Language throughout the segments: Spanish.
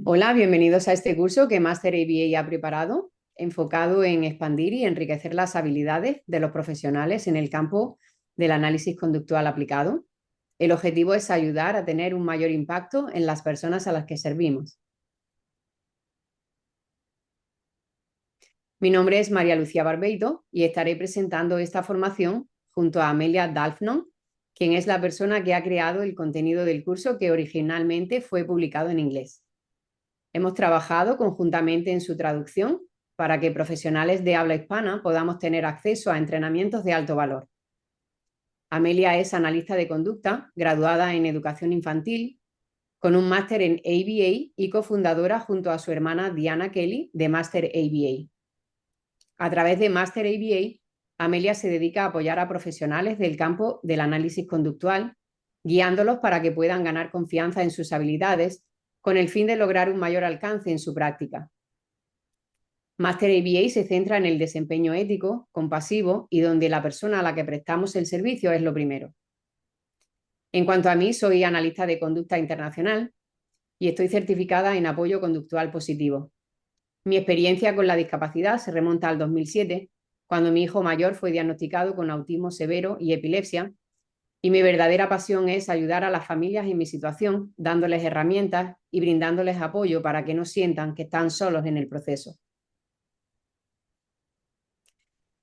Hola, bienvenidos a este curso que Master ABA ha preparado, enfocado en expandir y enriquecer las habilidades de los profesionales en el campo del análisis conductual aplicado. El objetivo es ayudar a tener un mayor impacto en las personas a las que servimos. Mi nombre es María Lucía Barbeito y estaré presentando esta formación junto a Amelia Dalfnon, quien es la persona que ha creado el contenido del curso que originalmente fue publicado en inglés. Hemos trabajado conjuntamente en su traducción para que profesionales de habla hispana podamos tener acceso a entrenamientos de alto valor. Amelia es analista de conducta, graduada en educación infantil, con un máster en ABA y cofundadora junto a su hermana Diana Kelly de Master ABA. A través de Master ABA, Amelia se dedica a apoyar a profesionales del campo del análisis conductual, guiándolos para que puedan ganar confianza en sus habilidades con el fin de lograr un mayor alcance en su práctica. Master ABA se centra en el desempeño ético, compasivo y donde la persona a la que prestamos el servicio es lo primero. En cuanto a mí, soy analista de conducta internacional y estoy certificada en apoyo conductual positivo. Mi experiencia con la discapacidad se remonta al 2007, cuando mi hijo mayor fue diagnosticado con autismo severo y epilepsia, y mi verdadera pasión es ayudar a las familias en mi situación, dándoles herramientas y brindándoles apoyo para que no sientan que están solos en el proceso.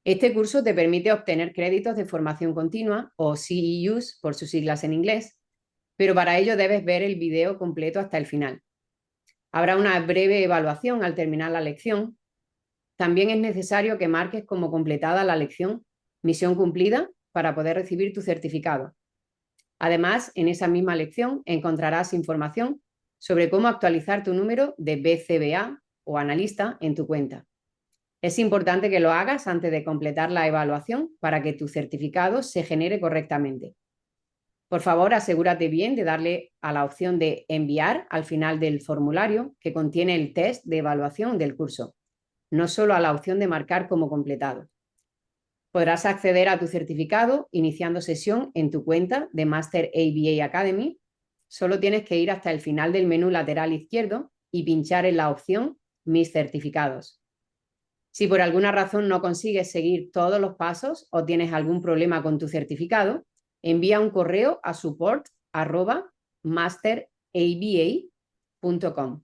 Este curso te permite obtener créditos de formación continua o CEUs por sus siglas en inglés, pero para ello debes ver el video completo hasta el final. Habrá una breve evaluación al terminar la lección. También es necesario que marques como completada la lección misión cumplida para poder recibir tu certificado. Además, en esa misma lección encontrarás información sobre cómo actualizar tu número de BCBA o analista en tu cuenta. Es importante que lo hagas antes de completar la evaluación para que tu certificado se genere correctamente. Por favor, asegúrate bien de darle a la opción de enviar al final del formulario que contiene el test de evaluación del curso, no solo a la opción de marcar como completado. Podrás acceder a tu certificado iniciando sesión en tu cuenta de Master ABA Academy. Solo tienes que ir hasta el final del menú lateral izquierdo y pinchar en la opción Mis certificados. Si por alguna razón no consigues seguir todos los pasos o tienes algún problema con tu certificado, envía un correo a support@masteraba.com.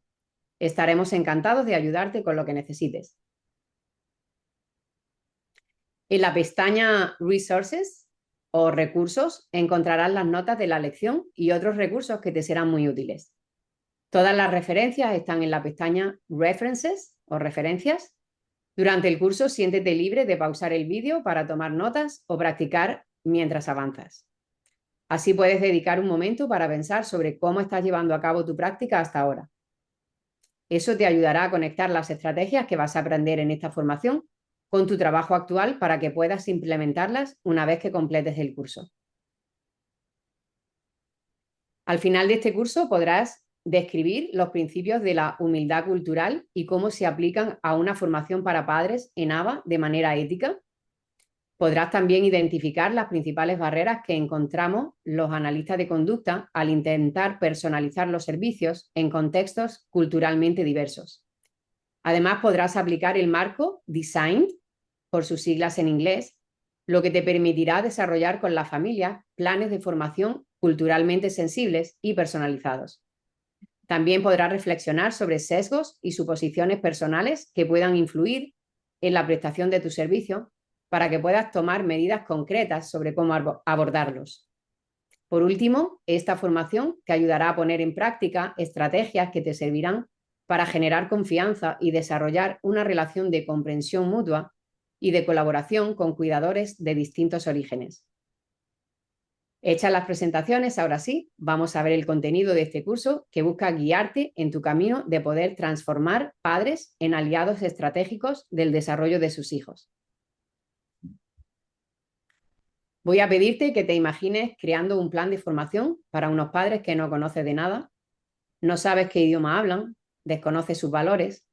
Estaremos encantados de ayudarte con lo que necesites. En la pestaña Resources o Recursos encontrarás las notas de la lección y otros recursos que te serán muy útiles. Todas las referencias están en la pestaña References o Referencias. Durante el curso, siéntete libre de pausar el vídeo para tomar notas o practicar mientras avanzas. Así puedes dedicar un momento para pensar sobre cómo estás llevando a cabo tu práctica hasta ahora. Eso te ayudará a conectar las estrategias que vas a aprender en esta formación con tu trabajo actual para que puedas implementarlas una vez que completes el curso. Al final de este curso podrás describir los principios de la humildad cultural y cómo se aplican a una formación para padres en ABA de manera ética. Podrás también identificar las principales barreras que encontramos los analistas de conducta al intentar personalizar los servicios en contextos culturalmente diversos. Además, podrás aplicar el marco Design, por sus siglas en inglés, lo que te permitirá desarrollar con la familia planes de formación culturalmente sensibles y personalizados. También podrás reflexionar sobre sesgos y suposiciones personales que puedan influir en la prestación de tu servicio para que puedas tomar medidas concretas sobre cómo abordarlos. Por último, esta formación te ayudará a poner en práctica estrategias que te servirán para generar confianza y desarrollar una relación de comprensión mutua y de colaboración con cuidadores de distintos orígenes. Hechas las presentaciones, ahora sí, vamos a ver el contenido de este curso que busca guiarte en tu camino de poder transformar padres en aliados estratégicos del desarrollo de sus hijos. Voy a pedirte que te imagines creando un plan de formación para unos padres que no conoces de nada, no sabes qué idioma hablan, desconoces sus valores,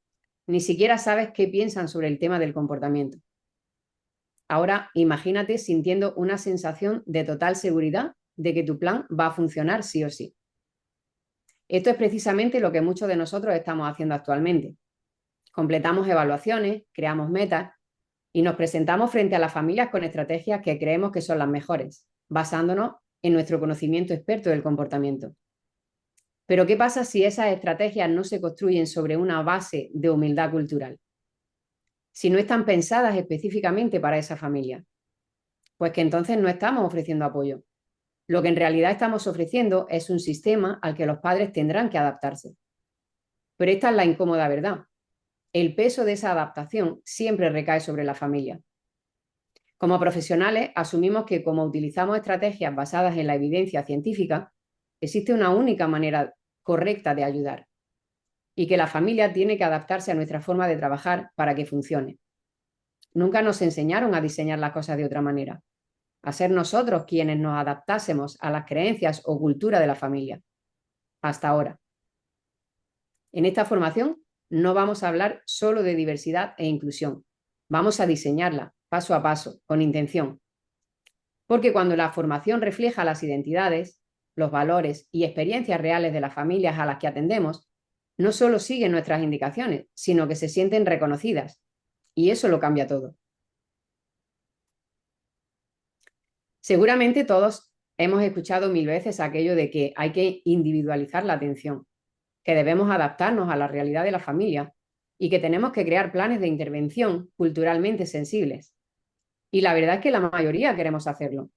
ni siquiera sabes qué piensan sobre el tema del comportamiento. Ahora imagínate sintiendo una sensación de total seguridad de que tu plan va a funcionar sí o sí. Esto es precisamente lo que muchos de nosotros estamos haciendo actualmente. Completamos evaluaciones, creamos metas y nos presentamos frente a las familias con estrategias que creemos que son las mejores, basándonos en nuestro conocimiento experto del comportamiento. Pero ¿qué pasa si esas estrategias no se construyen sobre una base de humildad cultural? Si no están pensadas específicamente para esa familia, pues que entonces no estamos ofreciendo apoyo. Lo que en realidad estamos ofreciendo es un sistema al que los padres tendrán que adaptarse. Pero esta es la incómoda verdad. El peso de esa adaptación siempre recae sobre la familia. Como profesionales, asumimos que como utilizamos estrategias basadas en la evidencia científica, existe una única manera correcta de ayudar y que la familia tiene que adaptarse a nuestra forma de trabajar para que funcione. Nunca nos enseñaron a diseñar las cosas de otra manera, a ser nosotros quienes nos adaptásemos a las creencias o cultura de la familia. Hasta ahora. En esta formación no vamos a hablar solo de diversidad e inclusión. Vamos a diseñarla paso a paso, con intención. Porque cuando la formación refleja las identidades, los valores y experiencias reales de las familias a las que atendemos, no solo siguen nuestras indicaciones, sino que se sienten reconocidas. Y eso lo cambia todo. Seguramente todos hemos escuchado 1000 veces aquello de que hay que individualizar la atención, que debemos adaptarnos a la realidad de la familia y que tenemos que crear planes de intervención culturalmente sensibles. Y la verdad es que la mayoría queremos hacerlo.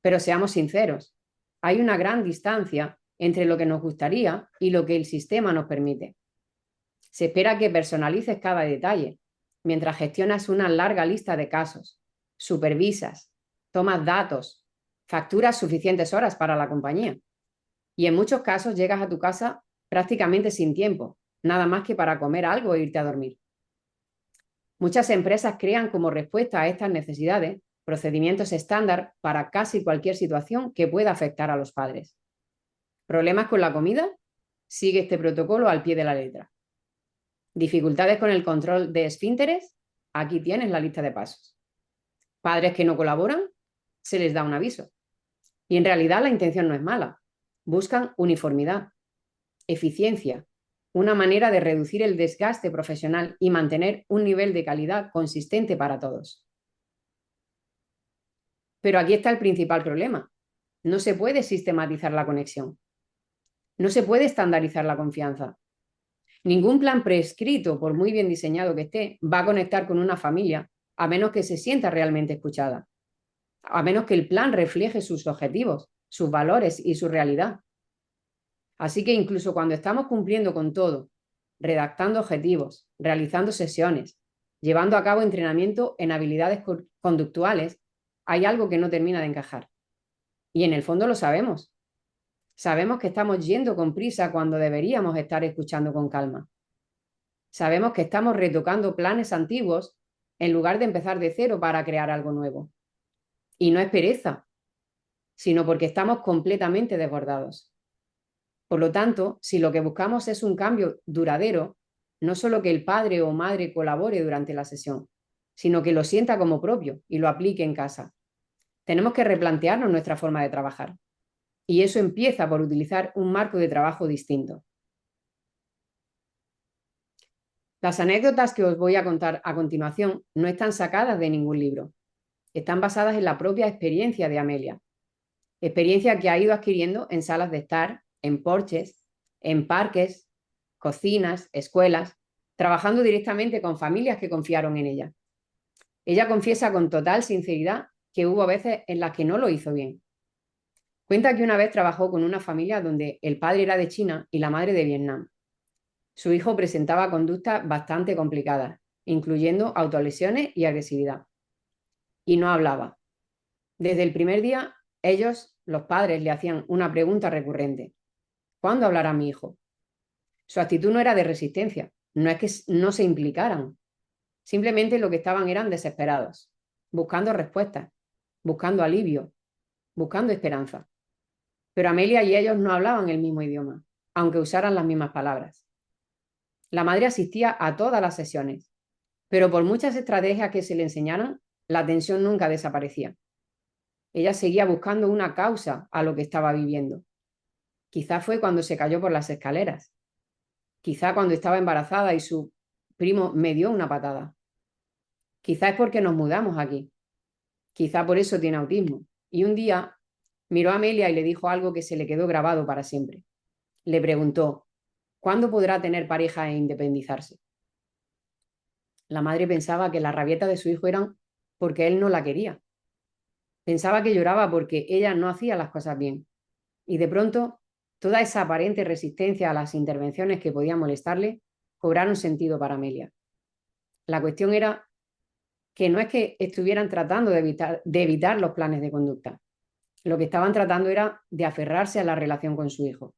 Pero seamos sinceros, hay una gran distancia entre lo que nos gustaría y lo que el sistema nos permite. Se espera que personalices cada detalle, mientras gestionas una larga lista de casos, supervisas, tomas datos, facturas suficientes horas para la compañía. Y en muchos casos llegas a tu casa prácticamente sin tiempo, nada más que para comer algo e irte a dormir. Muchas empresas crean como respuesta a estas necesidades procedimientos estándar para casi cualquier situación que pueda afectar a los padres. ¿Problemas con la comida? Sigue este protocolo al pie de la letra. ¿Dificultades con el control de esfínteres? Aquí tienes la lista de pasos. ¿Padres que no colaboran? Se les da un aviso. Y en realidad la intención no es mala. Buscan uniformidad, eficiencia, una manera de reducir el desgaste profesional y mantener un nivel de calidad consistente para todos. Pero aquí está el principal problema. No se puede sistematizar la conexión. No se puede estandarizar la confianza. Ningún plan prescrito, por muy bien diseñado que esté, va a conectar con una familia a menos que se sienta realmente escuchada, a menos que el plan refleje sus objetivos, sus valores y su realidad. Así que incluso cuando estamos cumpliendo con todo, redactando objetivos, realizando sesiones, llevando a cabo entrenamiento en habilidades conductuales, hay algo que no termina de encajar. Y en el fondo lo sabemos. Sabemos que estamos yendo con prisa cuando deberíamos estar escuchando con calma. Sabemos que estamos retocando planes antiguos en lugar de empezar de cero para crear algo nuevo. Y no es pereza, sino porque estamos completamente desbordados. Por lo tanto, si lo que buscamos es un cambio duradero, no solo que el padre o madre colabore durante la sesión, sino que lo sienta como propio y lo aplique en casa. Tenemos que replantearnos nuestra forma de trabajar. Y eso empieza por utilizar un marco de trabajo distinto. Las anécdotas que os voy a contar a continuación no están sacadas de ningún libro. Están basadas en la propia experiencia de Amelia. Experiencia que ha ido adquiriendo en salas de estar, en porches, en parques, cocinas, escuelas, trabajando directamente con familias que confiaron en ella. Ella confiesa con total sinceridad que hubo veces en las que no lo hizo bien. Cuenta que una vez trabajó con una familia donde el padre era de China y la madre de Vietnam. Su hijo presentaba conductas bastante complicadas, incluyendo autolesiones y agresividad. Y no hablaba. Desde el primer día, ellos, los padres, le hacían una pregunta recurrente. ¿Cuándo hablará mi hijo? Su actitud no era de resistencia, no es que no se implicaran. Simplemente lo que estaban eran desesperados, buscando respuestas, buscando alivio, buscando esperanza. Pero Amelia y ellos no hablaban el mismo idioma, aunque usaran las mismas palabras. La madre asistía a todas las sesiones, pero por muchas estrategias que se le enseñaran, la tensión nunca desaparecía. Ella seguía buscando una causa a lo que estaba viviendo. Quizá fue cuando se cayó por las escaleras. Quizá cuando estaba embarazada y su primo me dio una patada. Quizá es porque nos mudamos aquí. Quizá por eso tiene autismo. Y un día miró a Amelia y le dijo algo que se le quedó grabado para siempre. Le preguntó, ¿cuándo podrá tener pareja e independizarse? La madre pensaba que las rabietas de su hijo eran porque él no la quería. Pensaba que lloraba porque ella no hacía las cosas bien. Y de pronto, toda esa aparente resistencia a las intervenciones que podían molestarle cobraron sentido para Amelia. La cuestión era que no es que estuvieran tratando de evitar los planes de conducta. Lo que estaban tratando era de aferrarse a la relación con su hijo.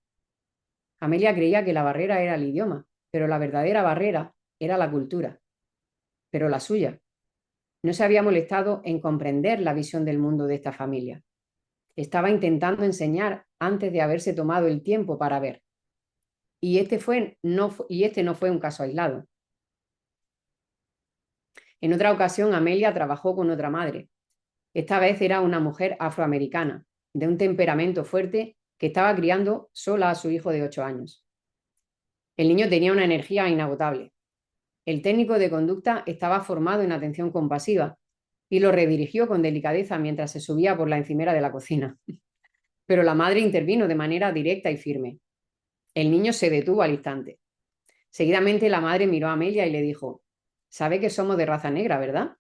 Amelia creía que la barrera era el idioma, pero la verdadera barrera era la cultura, pero la suya. No se había molestado en comprender la visión del mundo de esta familia. Estaba intentando enseñar antes de haberse tomado el tiempo para ver. Y este no fue un caso aislado. En otra ocasión, Amelia trabajó con otra madre. Esta vez era una mujer afroamericana, de un temperamento fuerte, que estaba criando sola a su hijo de 8 años. El niño tenía una energía inagotable. El técnico de conducta estaba formado en atención compasiva y lo redirigió con delicadeza mientras se subía por la encimera de la cocina. Pero la madre intervino de manera directa y firme. El niño se detuvo al instante. Seguidamente la madre miró a Amelia y le dijo, «Sabe que somos de raza negra, ¿verdad?».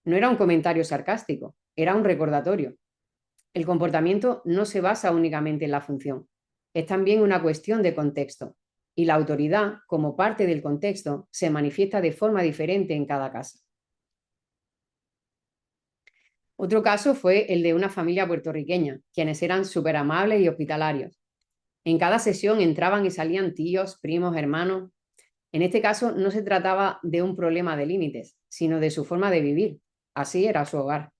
No era un comentario sarcástico, era un recordatorio. El comportamiento no se basa únicamente en la función, es también una cuestión de contexto. Y la autoridad, como parte del contexto, se manifiesta de forma diferente en cada caso. Otro caso fue el de una familia puertorriqueña, quienes eran súper amables y hospitalarios. En cada sesión entraban y salían tíos, primos, hermanos. En este caso no se trataba de un problema de límites, sino de su forma de vivir. Así era su hogar.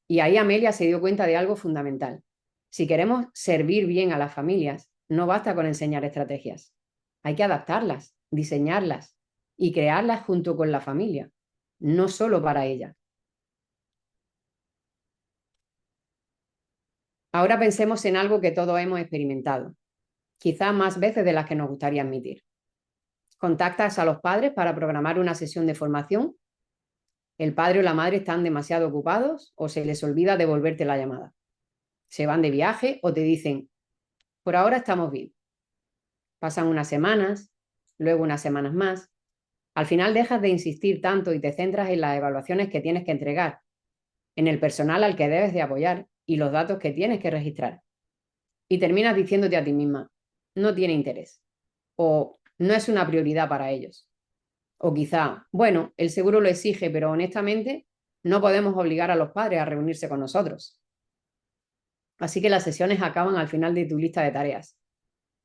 Y ahí Amelia se dio cuenta de algo fundamental. Si queremos servir bien a las familias, no basta con enseñar estrategias. Hay que adaptarlas, diseñarlas y crearlas junto con la familia, no solo para ella. Ahora pensemos en algo que todos hemos experimentado, quizás más veces de las que nos gustaría admitir. Contactas a los padres para programar una sesión de formación. El padre o la madre están demasiado ocupados o se les olvida devolverte la llamada. Se van de viaje o te dicen, por ahora estamos bien. Pasan unas semanas, luego unas semanas más. Al final dejas de insistir tanto y te centras en las evaluaciones que tienes que entregar, en el personal al que debes de apoyar y los datos que tienes que registrar. Y terminas diciéndote a ti misma, no tiene interés o no es una prioridad para ellos. O quizá, bueno, el seguro lo exige, pero honestamente no podemos obligar a los padres a reunirse con nosotros. Así que las sesiones acaban al final de tu lista de tareas.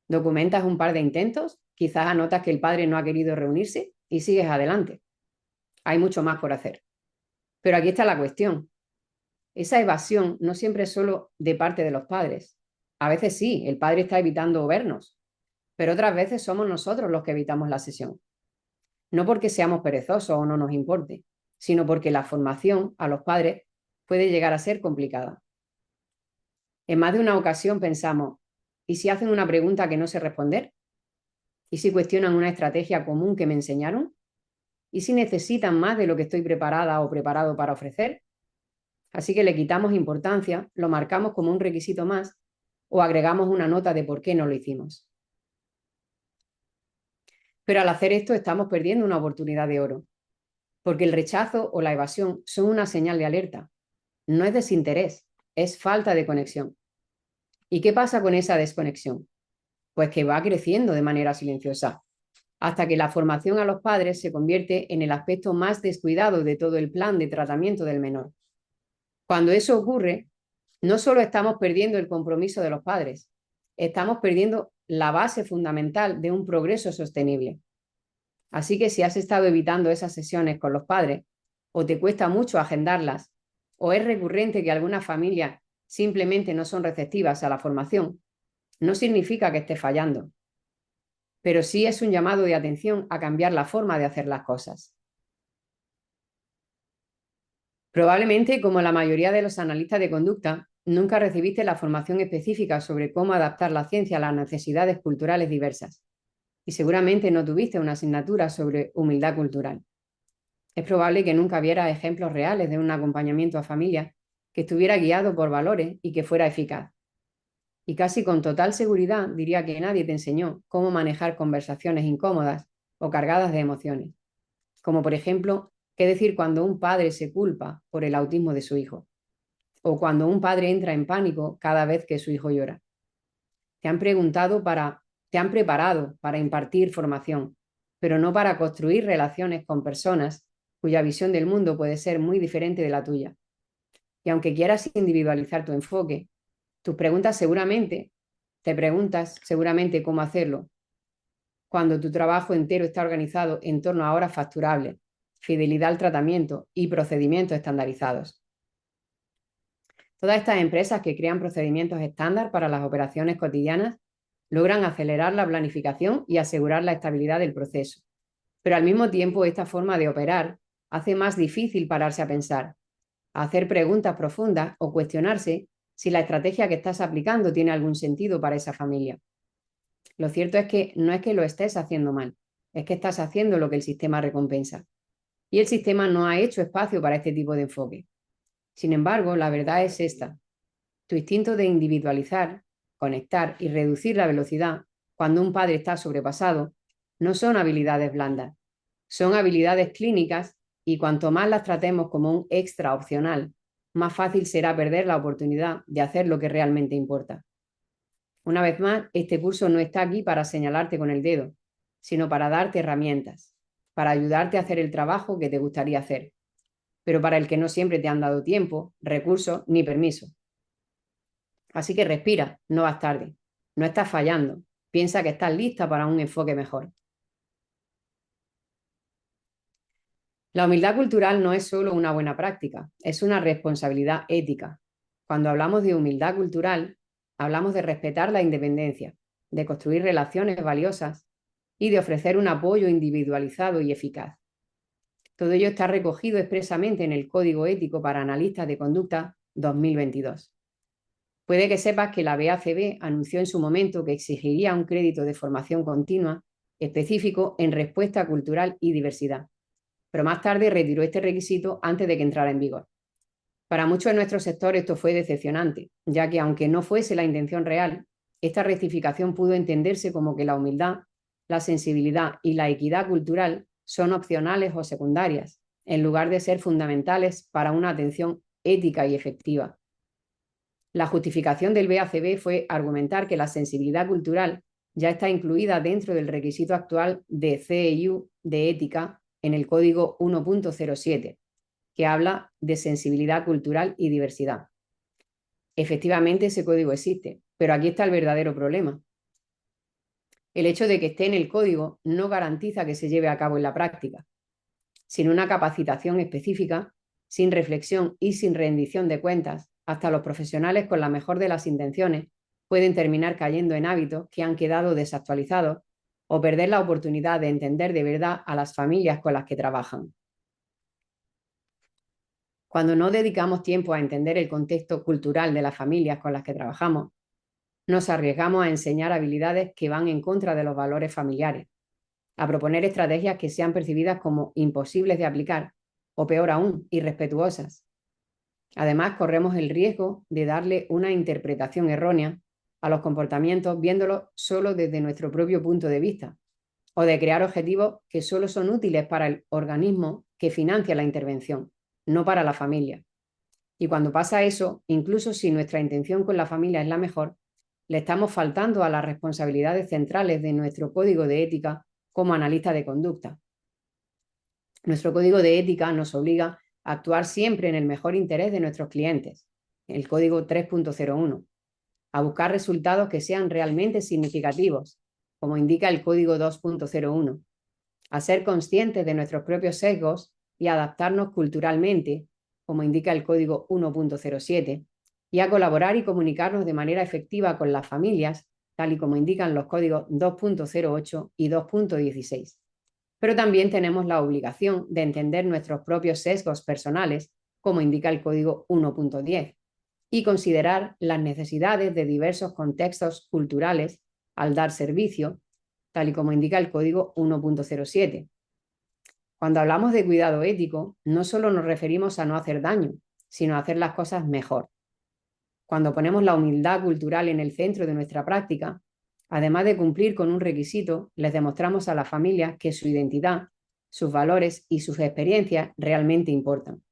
Documentas un par de intentos, quizás anotas que el padre no ha querido reunirse y sigues adelante. Hay mucho más por hacer. Pero aquí está la cuestión. Esa evasión no siempre es solo de parte de los padres. A veces sí, el padre está evitando vernos, pero otras veces somos nosotros los que evitamos la sesión. No porque seamos perezosos o no nos importe, sino porque la formación a los padres puede llegar a ser complicada. En más de una ocasión pensamos, ¿y si hacen una pregunta que no sé responder? ¿Y si cuestionan una estrategia común que me enseñaron? ¿Y si necesitan más de lo que estoy preparada o preparado para ofrecer? Así que le quitamos importancia, lo marcamos como un requisito más o agregamos una nota de por qué no lo hicimos. Pero al hacer esto estamos perdiendo una oportunidad de oro, porque el rechazo o la evasión son una señal de alerta. No es desinterés, es falta de conexión. ¿Y qué pasa con esa desconexión? Pues que va creciendo de manera silenciosa, hasta que la formación a los padres se convierte en el aspecto más descuidado de todo el plan de tratamiento del menor. Cuando eso ocurre, no solo estamos perdiendo el compromiso de los padres, estamos perdiendo la base fundamental de un progreso sostenible. Así que si has estado evitando esas sesiones con los padres, o te cuesta mucho agendarlas, o es recurrente que algunas familias simplemente no son receptivas a la formación, no significa que estés fallando, pero sí es un llamado de atención a cambiar la forma de hacer las cosas. Probablemente, como la mayoría de los analistas de conducta, nunca recibiste la formación específica sobre cómo adaptar la ciencia a las necesidades culturales diversas. Y seguramente no tuviste una asignatura sobre humildad cultural. Es probable que nunca vieras ejemplos reales de un acompañamiento a familias que estuviera guiado por valores y que fuera eficaz. Y casi con total seguridad diría que nadie te enseñó cómo manejar conversaciones incómodas o cargadas de emociones. Como por ejemplo, qué decir cuando un padre se culpa por el autismo de su hijo. O cuando un padre entra en pánico cada vez que su hijo llora. Te han preparado para impartir formación, pero no para construir relaciones con personas cuya visión del mundo puede ser muy diferente de la tuya. Y aunque quieras individualizar tu enfoque, te preguntas seguramente cómo hacerlo, cuando tu trabajo entero está organizado en torno a horas facturables, fidelidad al tratamiento y procedimientos estandarizados. Todas estas empresas que crean procedimientos estándar para las operaciones cotidianas logran acelerar la planificación y asegurar la estabilidad del proceso. Pero al mismo tiempo, esta forma de operar hace más difícil pararse a pensar, a hacer preguntas profundas o cuestionarse si la estrategia que estás aplicando tiene algún sentido para esa familia. Lo cierto es que no es que lo estés haciendo mal, es que estás haciendo lo que el sistema recompensa. Y el sistema no ha hecho espacio para este tipo de enfoque. Sin embargo, la verdad es esta. Tu instinto de individualizar, conectar y reducir la velocidad cuando un padre está sobrepasado no son habilidades blandas, son habilidades clínicas y cuanto más las tratemos como un extra opcional, más fácil será perder la oportunidad de hacer lo que realmente importa. Una vez más, este curso no está aquí para señalarte con el dedo, sino para darte herramientas, para ayudarte a hacer el trabajo que te gustaría hacer, pero para el que no siempre te han dado tiempo, recursos ni permiso. Así que respira, no vas tarde, no estás fallando, piensa que estás lista para un enfoque mejor. La humildad cultural no es solo una buena práctica, es una responsabilidad ética. Cuando hablamos de humildad cultural, hablamos de respetar la independencia, de construir relaciones valiosas y de ofrecer un apoyo individualizado y eficaz. Todo ello está recogido expresamente en el Código Ético para Analistas de Conducta 2022. Puede que sepas que la BACB anunció en su momento que exigiría un crédito de formación continua específico en respuesta cultural y diversidad, pero más tarde retiró este requisito antes de que entrara en vigor. Para muchos de nuestros sectores esto fue decepcionante, ya que aunque no fuese la intención real, esta rectificación pudo entenderse como que la humildad, la sensibilidad y la equidad cultural son opcionales o secundarias, en lugar de ser fundamentales para una atención ética y efectiva. La justificación del BACB fue argumentar que la sensibilidad cultural ya está incluida dentro del requisito actual de CEU de ética en el Código 1.07, que habla de sensibilidad cultural y diversidad. Efectivamente, ese código existe, pero aquí está el verdadero problema. El hecho de que esté en el código no garantiza que se lleve a cabo en la práctica. Sin una capacitación específica, sin reflexión y sin rendición de cuentas, hasta los profesionales con la mejor de las intenciones pueden terminar cayendo en hábitos que han quedado desactualizados o perder la oportunidad de entender de verdad a las familias con las que trabajan. Cuando no dedicamos tiempo a entender el contexto cultural de las familias con las que trabajamos, nos arriesgamos a enseñar habilidades que van en contra de los valores familiares, a proponer estrategias que sean percibidas como imposibles de aplicar o, peor aún, irrespetuosas. Además, corremos el riesgo de darle una interpretación errónea a los comportamientos viéndolos solo desde nuestro propio punto de vista o de crear objetivos que solo son útiles para el organismo que financia la intervención, no para la familia. Y cuando pasa eso, incluso si nuestra intención con la familia es la mejor, le estamos faltando a las responsabilidades centrales de nuestro código de ética como analista de conducta. Nuestro código de ética nos obliga a actuar siempre en el mejor interés de nuestros clientes, el código 3.01, a buscar resultados que sean realmente significativos, como indica el código 2.01, a ser conscientes de nuestros propios sesgos y adaptarnos culturalmente, como indica el código 1.07, y a colaborar y comunicarnos de manera efectiva con las familias, tal y como indican los códigos 2.08 y 2.16. Pero también tenemos la obligación de entender nuestros propios sesgos personales, como indica el código 1.10. y considerar las necesidades de diversos contextos culturales al dar servicio, tal y como indica el Código 1.07. Cuando hablamos de cuidado ético, no solo nos referimos a no hacer daño, sino a hacer las cosas mejor. Cuando ponemos la humildad cultural en el centro de nuestra práctica, además de cumplir con un requisito, les demostramos a las familias que su identidad, sus valores y sus experiencias realmente importan.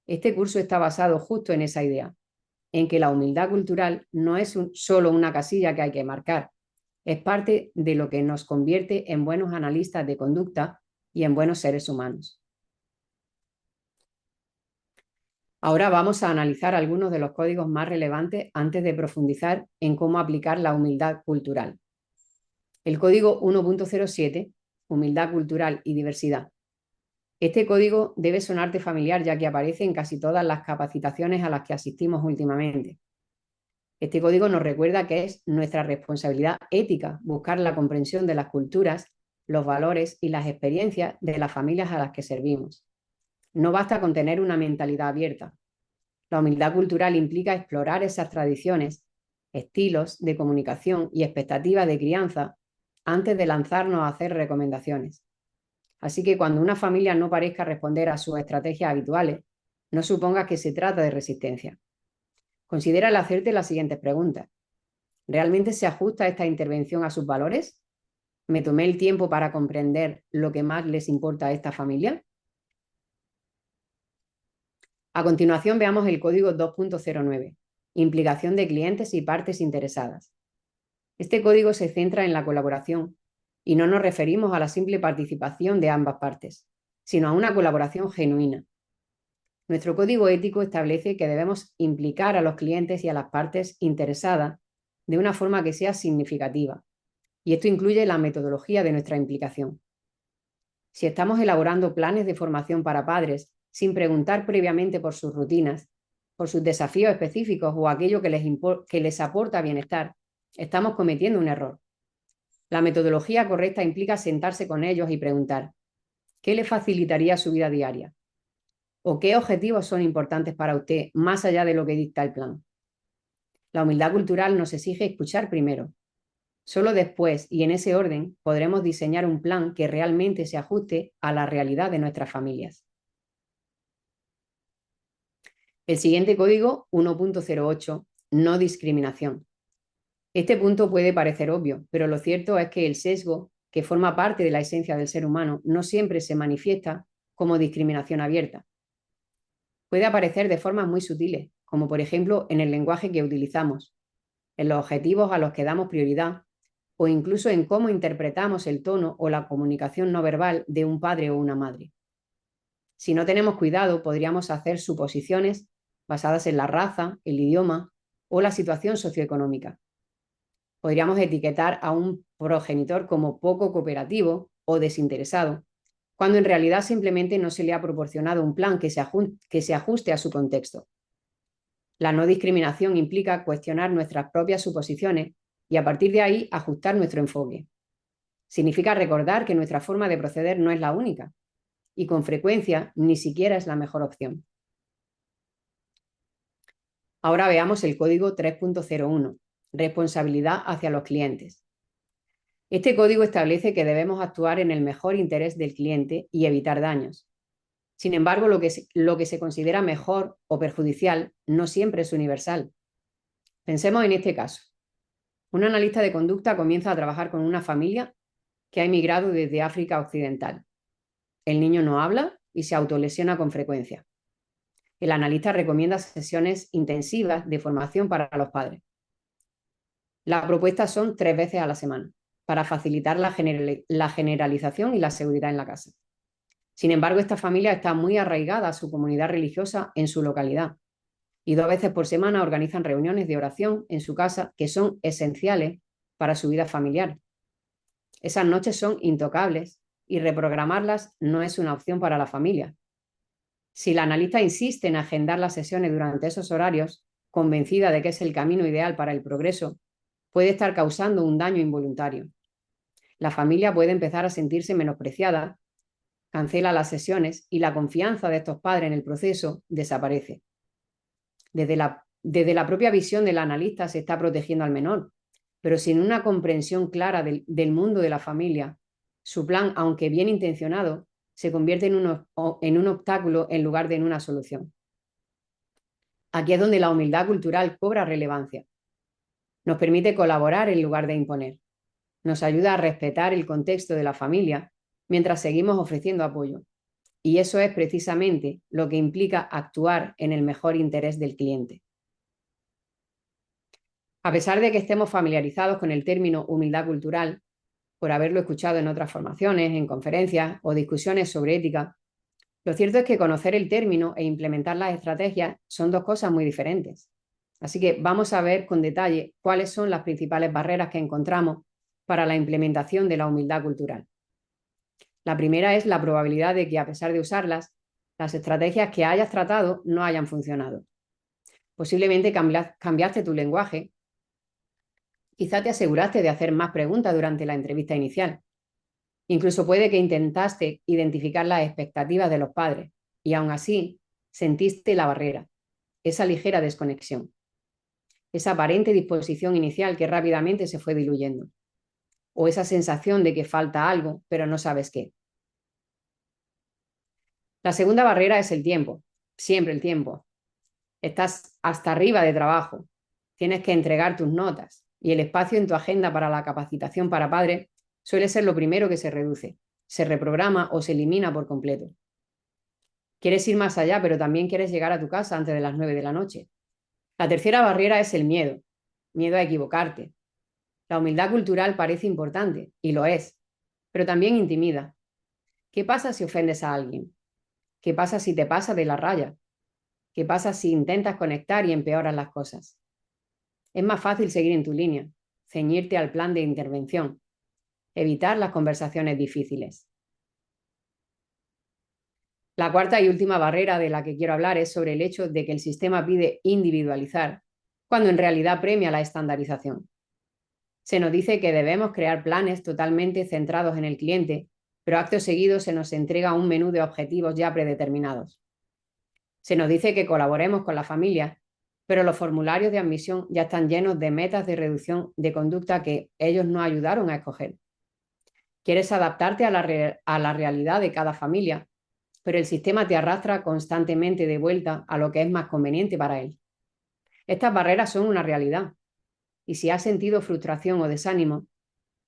Este curso está basado justo en esa idea, en que la humildad cultural no es solo una casilla que hay que marcar, es parte de lo que nos convierte en buenos analistas de conducta y en buenos seres humanos. Ahora vamos a analizar algunos de los códigos más relevantes antes de profundizar en cómo aplicar la humildad cultural. El código 1.07, humildad cultural y diversidad. Este código debe sonarte familiar ya que aparece en casi todas las capacitaciones a las que asistimos últimamente. Este código nos recuerda que es nuestra responsabilidad ética buscar la comprensión de las culturas, los valores y las experiencias de las familias a las que servimos. No basta con tener una mentalidad abierta. La humildad cultural implica explorar esas tradiciones, estilos de comunicación y expectativas de crianza antes de lanzarnos a hacer recomendaciones. Así que cuando una familia no parezca responder a sus estrategias habituales, no supongas que se trata de resistencia. Considera el hacerte las siguientes preguntas. ¿Realmente se ajusta esta intervención a sus valores? ¿Me tomé el tiempo para comprender lo que más les importa a esta familia? A continuación veamos el código 2.09, implicación de clientes y partes interesadas. Este código se centra en la colaboración y no nos referimos a la simple participación de ambas partes, sino a una colaboración genuina. Nuestro código ético establece que debemos implicar a los clientes y a las partes interesadas de una forma que sea significativa, y esto incluye la metodología de nuestra implicación. Si estamos elaborando planes de formación para padres sin preguntar previamente por sus rutinas, por sus desafíos específicos o aquello que les aporta bienestar, estamos cometiendo un error. La metodología correcta implica sentarse con ellos y preguntar, ¿qué le facilitaría su vida diaria? ¿O qué objetivos son importantes para usted más allá de lo que dicta el plan? La humildad cultural nos exige escuchar primero. Solo después y en ese orden podremos diseñar un plan que realmente se ajuste a la realidad de nuestras familias. El siguiente código, 1.08, no discriminación. Este punto puede parecer obvio, pero lo cierto es que el sesgo, que forma parte de la esencia del ser humano, no siempre se manifiesta como discriminación abierta. Puede aparecer de formas muy sutiles, como por ejemplo en el lenguaje que utilizamos, en los objetivos a los que damos prioridad o incluso en cómo interpretamos el tono o la comunicación no verbal de un padre o una madre. Si no tenemos cuidado, podríamos hacer suposiciones basadas en la raza, el idioma o la situación socioeconómica. Podríamos etiquetar a un progenitor como poco cooperativo o desinteresado, cuando en realidad simplemente no se le ha proporcionado un plan que se ajuste a su contexto. La no discriminación implica cuestionar nuestras propias suposiciones y a partir de ahí ajustar nuestro enfoque. Significa recordar que nuestra forma de proceder no es la única y con frecuencia ni siquiera es la mejor opción. Ahora veamos el código 3.01, responsabilidad hacia los clientes. Este código establece que debemos actuar en el mejor interés del cliente y evitar daños. Sin embargo, lo que se considera mejor o perjudicial no siempre es universal. Pensemos en este caso. Un analista de conducta comienza a trabajar con una familia que ha emigrado desde África Occidental. El niño no habla y se autolesiona con frecuencia. El analista recomienda sesiones intensivas de formación para los padres. Las propuestas son 3 veces a la semana para facilitar la generalización y la seguridad en la casa. Sin embargo, esta familia está muy arraigada a su comunidad religiosa en su localidad y 2 veces por semana organizan reuniones de oración en su casa que son esenciales para su vida familiar. Esas noches son intocables y reprogramarlas no es una opción para la familia. Si la analista insiste en agendar las sesiones durante esos horarios, convencida de que es el camino ideal para el progreso, puede estar causando un daño involuntario. La familia puede empezar a sentirse menospreciada, cancela las sesiones y la confianza de estos padres en el proceso desaparece. Desde desde la propia visión del analista se está protegiendo al menor, pero sin una comprensión clara del mundo de la familia, su plan, aunque bien intencionado, se convierte en un obstáculo en lugar de en una solución. Aquí es donde la humildad cultural cobra relevancia. Nos permite colaborar en lugar de imponer. Nos ayuda a respetar el contexto de la familia mientras seguimos ofreciendo apoyo. Y eso es precisamente lo que implica actuar en el mejor interés del cliente. A pesar de que estemos familiarizados con el término humildad cultural, por haberlo escuchado en otras formaciones, en conferencias o discusiones sobre ética, lo cierto es que conocer el término e implementar las estrategias son dos cosas muy diferentes. Así que vamos a ver con detalle cuáles son las principales barreras que encontramos para la implementación de la humildad cultural. La primera es la probabilidad de que, a pesar de usarlas, las estrategias que hayas tratado no hayan funcionado. Posiblemente cambiaste tu lenguaje, quizá te aseguraste de hacer más preguntas durante la entrevista inicial. Incluso puede que intentaste identificar las expectativas de los padres y aún así sentiste la barrera, esa ligera desconexión, esa aparente disposición inicial que rápidamente se fue diluyendo, o esa sensación de que falta algo, pero no sabes qué. La segunda barrera es el tiempo, siempre el tiempo. Estás hasta arriba de trabajo, tienes que entregar tus notas y el espacio en tu agenda para la capacitación para padres suele ser lo primero que se reduce, se reprograma o se elimina por completo. Quieres ir más allá, pero también quieres llegar a tu casa antes de las 9 de la noche. La tercera barrera es el miedo, miedo a equivocarte. La humildad cultural parece importante, y lo es, pero también intimida. ¿Qué pasa si ofendes a alguien? ¿Qué pasa si te pasas de la raya? ¿Qué pasa si intentas conectar y empeoras las cosas? Es más fácil seguir en tu línea, ceñirte al plan de intervención, evitar las conversaciones difíciles. La cuarta y última barrera de la que quiero hablar es sobre el hecho de que el sistema pide individualizar, cuando en realidad premia la estandarización. Se nos dice que debemos crear planes totalmente centrados en el cliente, pero acto seguido se nos entrega un menú de objetivos ya predeterminados. Se nos dice que colaboremos con la familia, pero los formularios de admisión ya están llenos de metas de reducción de conducta que ellos no ayudaron a escoger. Quieres adaptarte a la realidad de cada familia, pero el sistema te arrastra constantemente de vuelta a lo que es más conveniente para él. Estas barreras son una realidad, y si has sentido frustración o desánimo,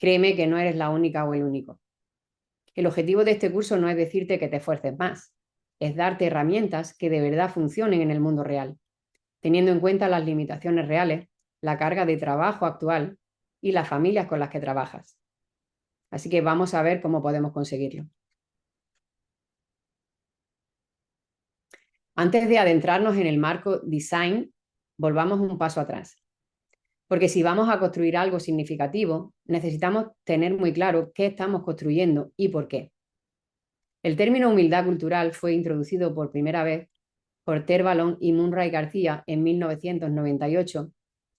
créeme que no eres la única o el único. El objetivo de este curso no es decirte que te esfuerces más, es darte herramientas que de verdad funcionen en el mundo real, teniendo en cuenta las limitaciones reales, la carga de trabajo actual y las familias con las que trabajas. Así que vamos a ver cómo podemos conseguirlo. Antes de adentrarnos en el marco design, volvamos un paso atrás. Porque si vamos a construir algo significativo, necesitamos tener muy claro qué estamos construyendo y por qué. El término humildad cultural fue introducido por primera vez por Ter Balón y Munray García en 1998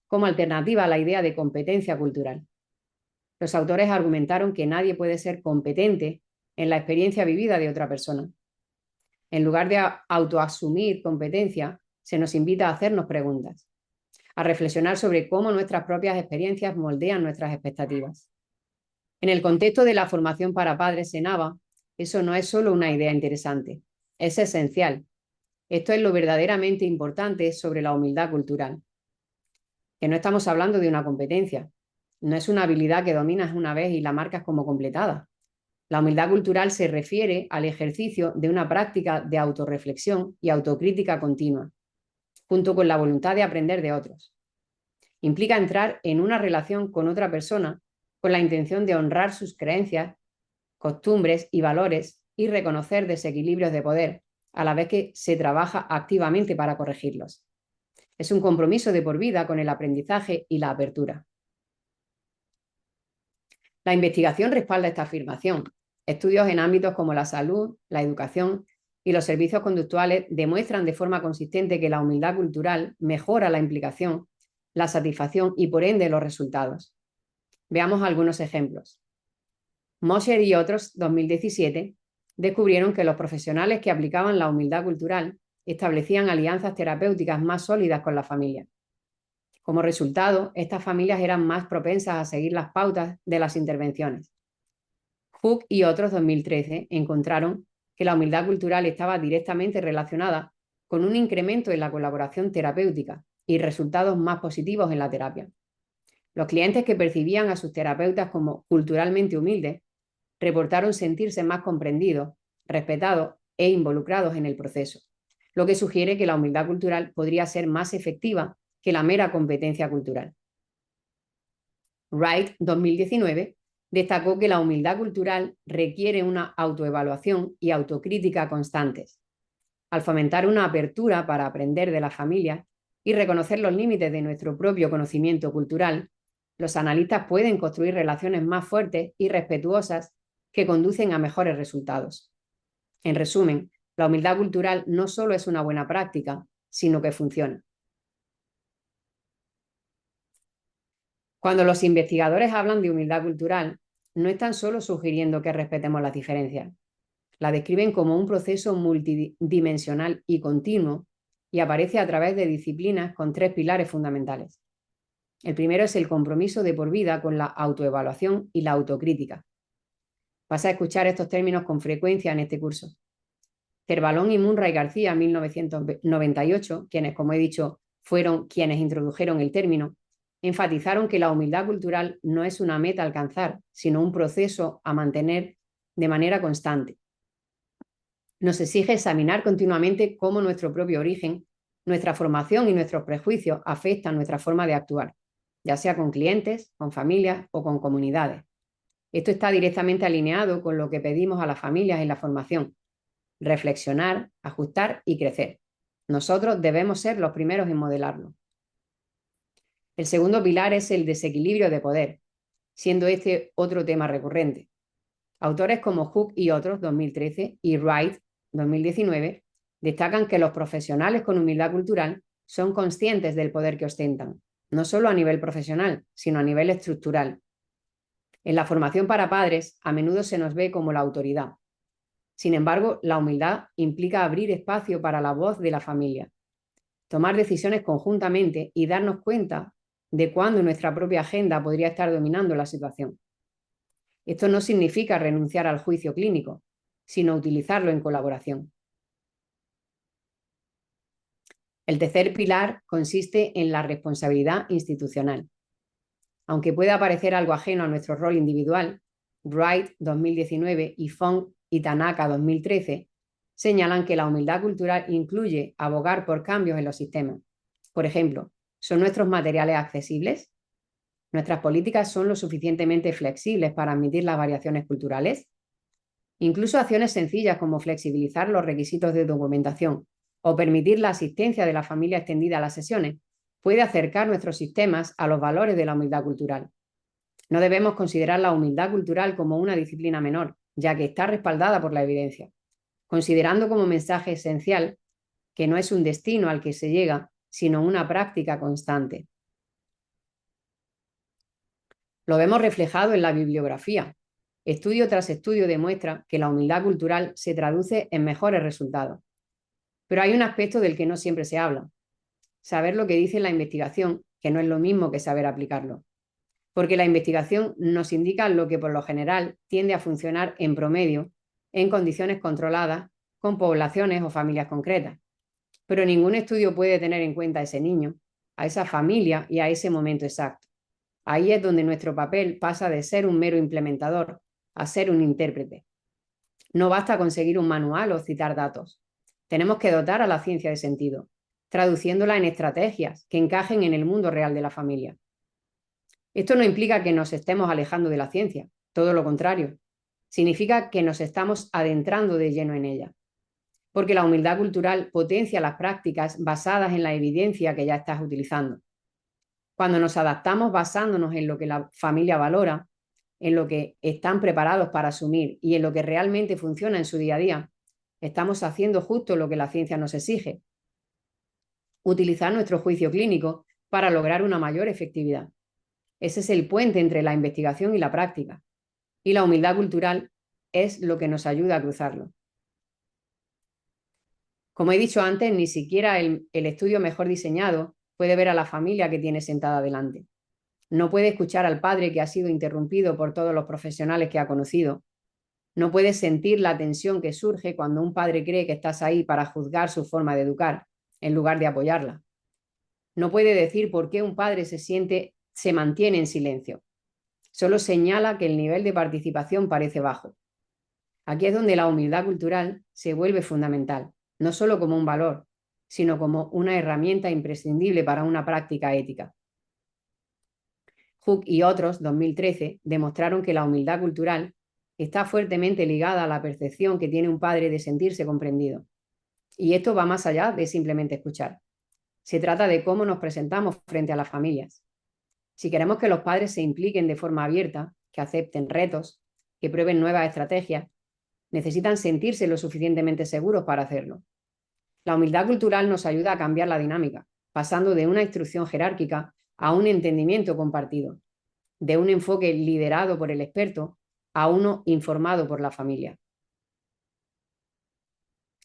como alternativa a la idea de competencia cultural. Los autores argumentaron que nadie puede ser competente en la experiencia vivida de otra persona. En lugar de autoasumir competencia, se nos invita a hacernos preguntas, a reflexionar sobre cómo nuestras propias experiencias moldean nuestras expectativas. En el contexto de la formación para padres en ABA, eso no es solo una idea interesante, es esencial. Esto es lo verdaderamente importante sobre la humildad cultural. Que no estamos hablando de una competencia, no es una habilidad que dominas una vez y la marcas como completada. La humildad cultural se refiere al ejercicio de una práctica de autorreflexión y autocrítica continua, junto con la voluntad de aprender de otros. Implica entrar en una relación con otra persona con la intención de honrar sus creencias, costumbres y valores y reconocer desequilibrios de poder, a la vez que se trabaja activamente para corregirlos. Es un compromiso de por vida con el aprendizaje y la apertura. La investigación respalda esta afirmación. Estudios en ámbitos como la salud, la educación y los servicios conductuales demuestran de forma consistente que la humildad cultural mejora la implicación, la satisfacción y por ende los resultados. Veamos algunos ejemplos. Mosher y otros, 2017, descubrieron que los profesionales que aplicaban la humildad cultural establecían alianzas terapéuticas más sólidas con la familia. Como resultado, estas familias eran más propensas a seguir las pautas de las intervenciones. Hook y otros 2013 encontraron que la humildad cultural estaba directamente relacionada con un incremento en la colaboración terapéutica y resultados más positivos en la terapia. Los clientes que percibían a sus terapeutas como culturalmente humildes reportaron sentirse más comprendidos, respetados e involucrados en el proceso, lo que sugiere que la humildad cultural podría ser más efectiva que la mera competencia cultural. Wright, 2019, destacó que la humildad cultural requiere una autoevaluación y autocrítica constantes. Al fomentar una apertura para aprender de las familias y reconocer los límites de nuestro propio conocimiento cultural, los analistas pueden construir relaciones más fuertes y respetuosas que conducen a mejores resultados. En resumen, la humildad cultural no solo es una buena práctica, sino que funciona. Cuando los investigadores hablan de humildad cultural, no están solo sugiriendo que respetemos las diferencias. La describen como un proceso multidimensional y continuo y aparece a través de disciplinas con 3 pilares fundamentales. El primero es el compromiso de por vida con la autoevaluación y la autocrítica. Vas a escuchar estos términos con frecuencia en este curso. Cervalón y Munray García, 1998, quienes, como he dicho, fueron quienes introdujeron el término, enfatizaron que la humildad cultural no es una meta a alcanzar, sino un proceso a mantener de manera constante. Nos exige examinar continuamente cómo nuestro propio origen, nuestra formación y nuestros prejuicios afectan nuestra forma de actuar, ya sea con clientes, con familias o con comunidades. Esto está directamente alineado con lo que pedimos a las familias en la formación: reflexionar, ajustar y crecer. Nosotros debemos ser los primeros en modelarlo. El segundo pilar es el desequilibrio de poder, siendo este otro tema recurrente. Autores como Hook y otros, 2013, y Wright, 2019, destacan que los profesionales con humildad cultural son conscientes del poder que ostentan, no solo a nivel profesional, sino a nivel estructural. En la formación para padres, a menudo se nos ve como la autoridad. Sin embargo, la humildad implica abrir espacio para la voz de la familia, tomar decisiones conjuntamente y darnos cuenta de cuándo nuestra propia agenda podría estar dominando la situación. Esto no significa renunciar al juicio clínico, sino utilizarlo en colaboración. El tercer pilar consiste en la responsabilidad institucional. Aunque pueda parecer algo ajeno a nuestro rol individual, Wright, 2019, y Fong y Tanaka, 2013, señalan que la humildad cultural incluye abogar por cambios en los sistemas. Por ejemplo, ¿son nuestros materiales accesibles? ¿Nuestras políticas son lo suficientemente flexibles para admitir las variaciones culturales? Incluso acciones sencillas como flexibilizar los requisitos de documentación o permitir la asistencia de la familia extendida a las sesiones puede acercar nuestros sistemas a los valores de la humildad cultural. No debemos considerar la humildad cultural como una disciplina menor, ya que está respaldada por la evidencia, considerando como mensaje esencial que no es un destino al que se llega, sino una práctica constante. Lo vemos reflejado en la bibliografía. Estudio tras estudio demuestra que la humildad cultural se traduce en mejores resultados. Pero hay un aspecto del que no siempre se habla: saber lo que dice la investigación, que no es lo mismo que saber aplicarlo. Porque la investigación nos indica lo que por lo general tiende a funcionar en promedio, en condiciones controladas, con poblaciones o familias concretas. Pero ningún estudio puede tener en cuenta a ese niño, a esa familia y a ese momento exacto. Ahí es donde nuestro papel pasa de ser un mero implementador a ser un intérprete. No basta conseguir un manual o citar datos. Tenemos que dotar a la ciencia de sentido, traduciéndola en estrategias que encajen en el mundo real de la familia. Esto no implica que nos estemos alejando de la ciencia, todo lo contrario. Significa que nos estamos adentrando de lleno en ella. Porque la humildad cultural potencia las prácticas basadas en la evidencia que ya estás utilizando. Cuando nos adaptamos basándonos en lo que la familia valora, en lo que están preparados para asumir y en lo que realmente funciona en su día a día, estamos haciendo justo lo que la ciencia nos exige: utilizar nuestro juicio clínico para lograr una mayor efectividad. Ese es el puente entre la investigación y la práctica, y la humildad cultural es lo que nos ayuda a cruzarlo. Como he dicho antes, ni siquiera el estudio mejor diseñado puede ver a la familia que tiene sentada delante. No puede escuchar al padre que ha sido interrumpido por todos los profesionales que ha conocido. No puede sentir la tensión que surge cuando un padre cree que estás ahí para juzgar su forma de educar, en lugar de apoyarla. No puede decir por qué un padre se mantiene en silencio. Solo señala que el nivel de participación parece bajo. Aquí es donde la humildad cultural se vuelve fundamental, no solo como un valor, sino como una herramienta imprescindible para una práctica ética. Hook y otros, 2013, demostraron que la humildad cultural está fuertemente ligada a la percepción que tiene un padre de sentirse comprendido. Y esto va más allá de simplemente escuchar. Se trata de cómo nos presentamos frente a las familias. Si queremos que los padres se impliquen de forma abierta, que acepten retos, que prueben nuevas estrategias, necesitan sentirse lo suficientemente seguros para hacerlo. La humildad cultural nos ayuda a cambiar la dinámica, pasando de una instrucción jerárquica a un entendimiento compartido, de un enfoque liderado por el experto a uno informado por la familia.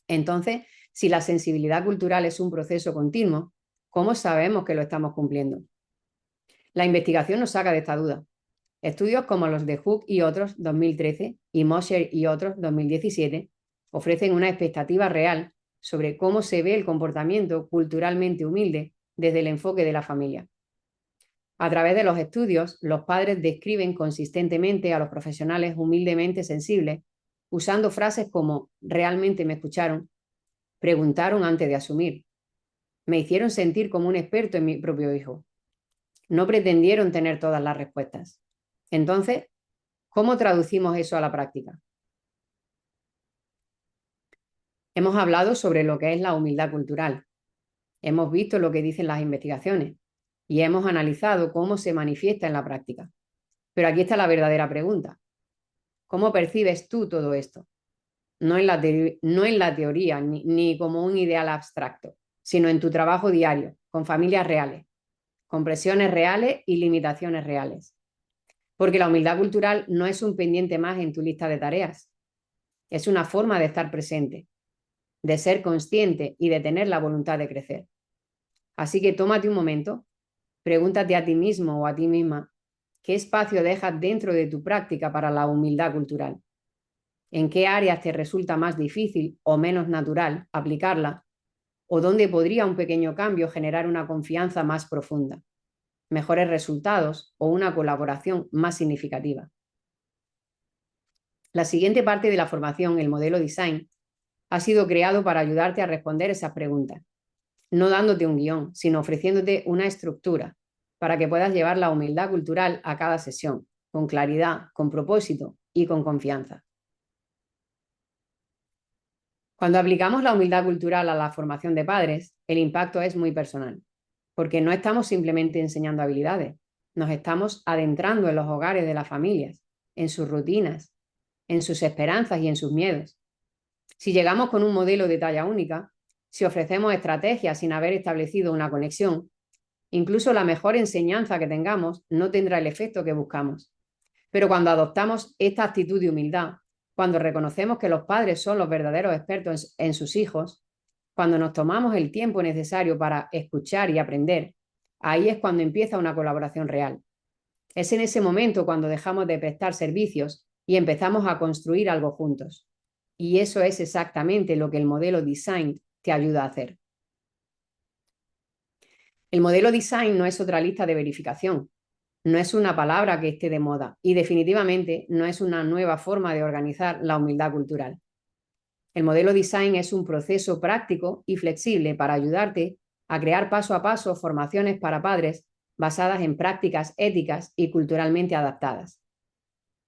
Entonces, si la sensibilidad cultural es un proceso continuo, ¿cómo sabemos que lo estamos cumpliendo? La investigación nos saca de esta duda. Estudios como los de Hook y otros, 2013, y Mosher y otros, 2017, ofrecen una expectativa real sobre cómo se ve el comportamiento culturalmente humilde desde el enfoque de la familia. A través de los estudios, los padres describen consistentemente a los profesionales humildemente sensibles, usando frases como «realmente me escucharon», «preguntaron antes de asumir», «me hicieron sentir como un experto en mi propio hijo», «no pretendieron tener todas las respuestas». Entonces, ¿cómo traducimos eso a la práctica? Hemos hablado sobre lo que es la humildad cultural. Hemos visto lo que dicen las investigaciones y hemos analizado cómo se manifiesta en la práctica. Pero aquí está la verdadera pregunta. ¿Cómo percibes tú todo esto? No en la teoría ni como un ideal abstracto, sino en tu trabajo diario, con familias reales, con presiones reales y limitaciones reales. Porque la humildad cultural no es un pendiente más en tu lista de tareas. Es una forma de estar presente, de ser consciente y de tener la voluntad de crecer. Así que tómate un momento, pregúntate a ti mismo o a ti misma, ¿qué espacio dejas dentro de tu práctica para la humildad cultural? ¿En qué áreas te resulta más difícil o menos natural aplicarla? ¿O dónde podría un pequeño cambio generar una confianza más profunda, mejores resultados o una colaboración más significativa? La siguiente parte de la formación, el modelo design, ha sido creado para ayudarte a responder esas preguntas, no dándote un guión, sino ofreciéndote una estructura para que puedas llevar la humildad cultural a cada sesión, con claridad, con propósito y con confianza. Cuando aplicamos la humildad cultural a la formación de padres, el impacto es muy personal, porque no estamos simplemente enseñando habilidades, nos estamos adentrando en los hogares de las familias, en sus rutinas, en sus esperanzas y en sus miedos. Si llegamos con un modelo de talla única, si ofrecemos estrategias sin haber establecido una conexión, incluso la mejor enseñanza que tengamos no tendrá el efecto que buscamos. Pero cuando adoptamos esta actitud de humildad, cuando reconocemos que los padres son los verdaderos expertos en sus hijos, cuando nos tomamos el tiempo necesario para escuchar y aprender, ahí es cuando empieza una colaboración real. Es en ese momento cuando dejamos de prestar servicios y empezamos a construir algo juntos. Y eso es exactamente lo que el modelo design te ayuda a hacer. El modelo design no es otra lista de verificación, no es una palabra que esté de moda y definitivamente no es una nueva forma de organizar la humildad cultural. El modelo design es un proceso práctico y flexible para ayudarte a crear paso a paso formaciones para padres basadas en prácticas éticas y culturalmente adaptadas.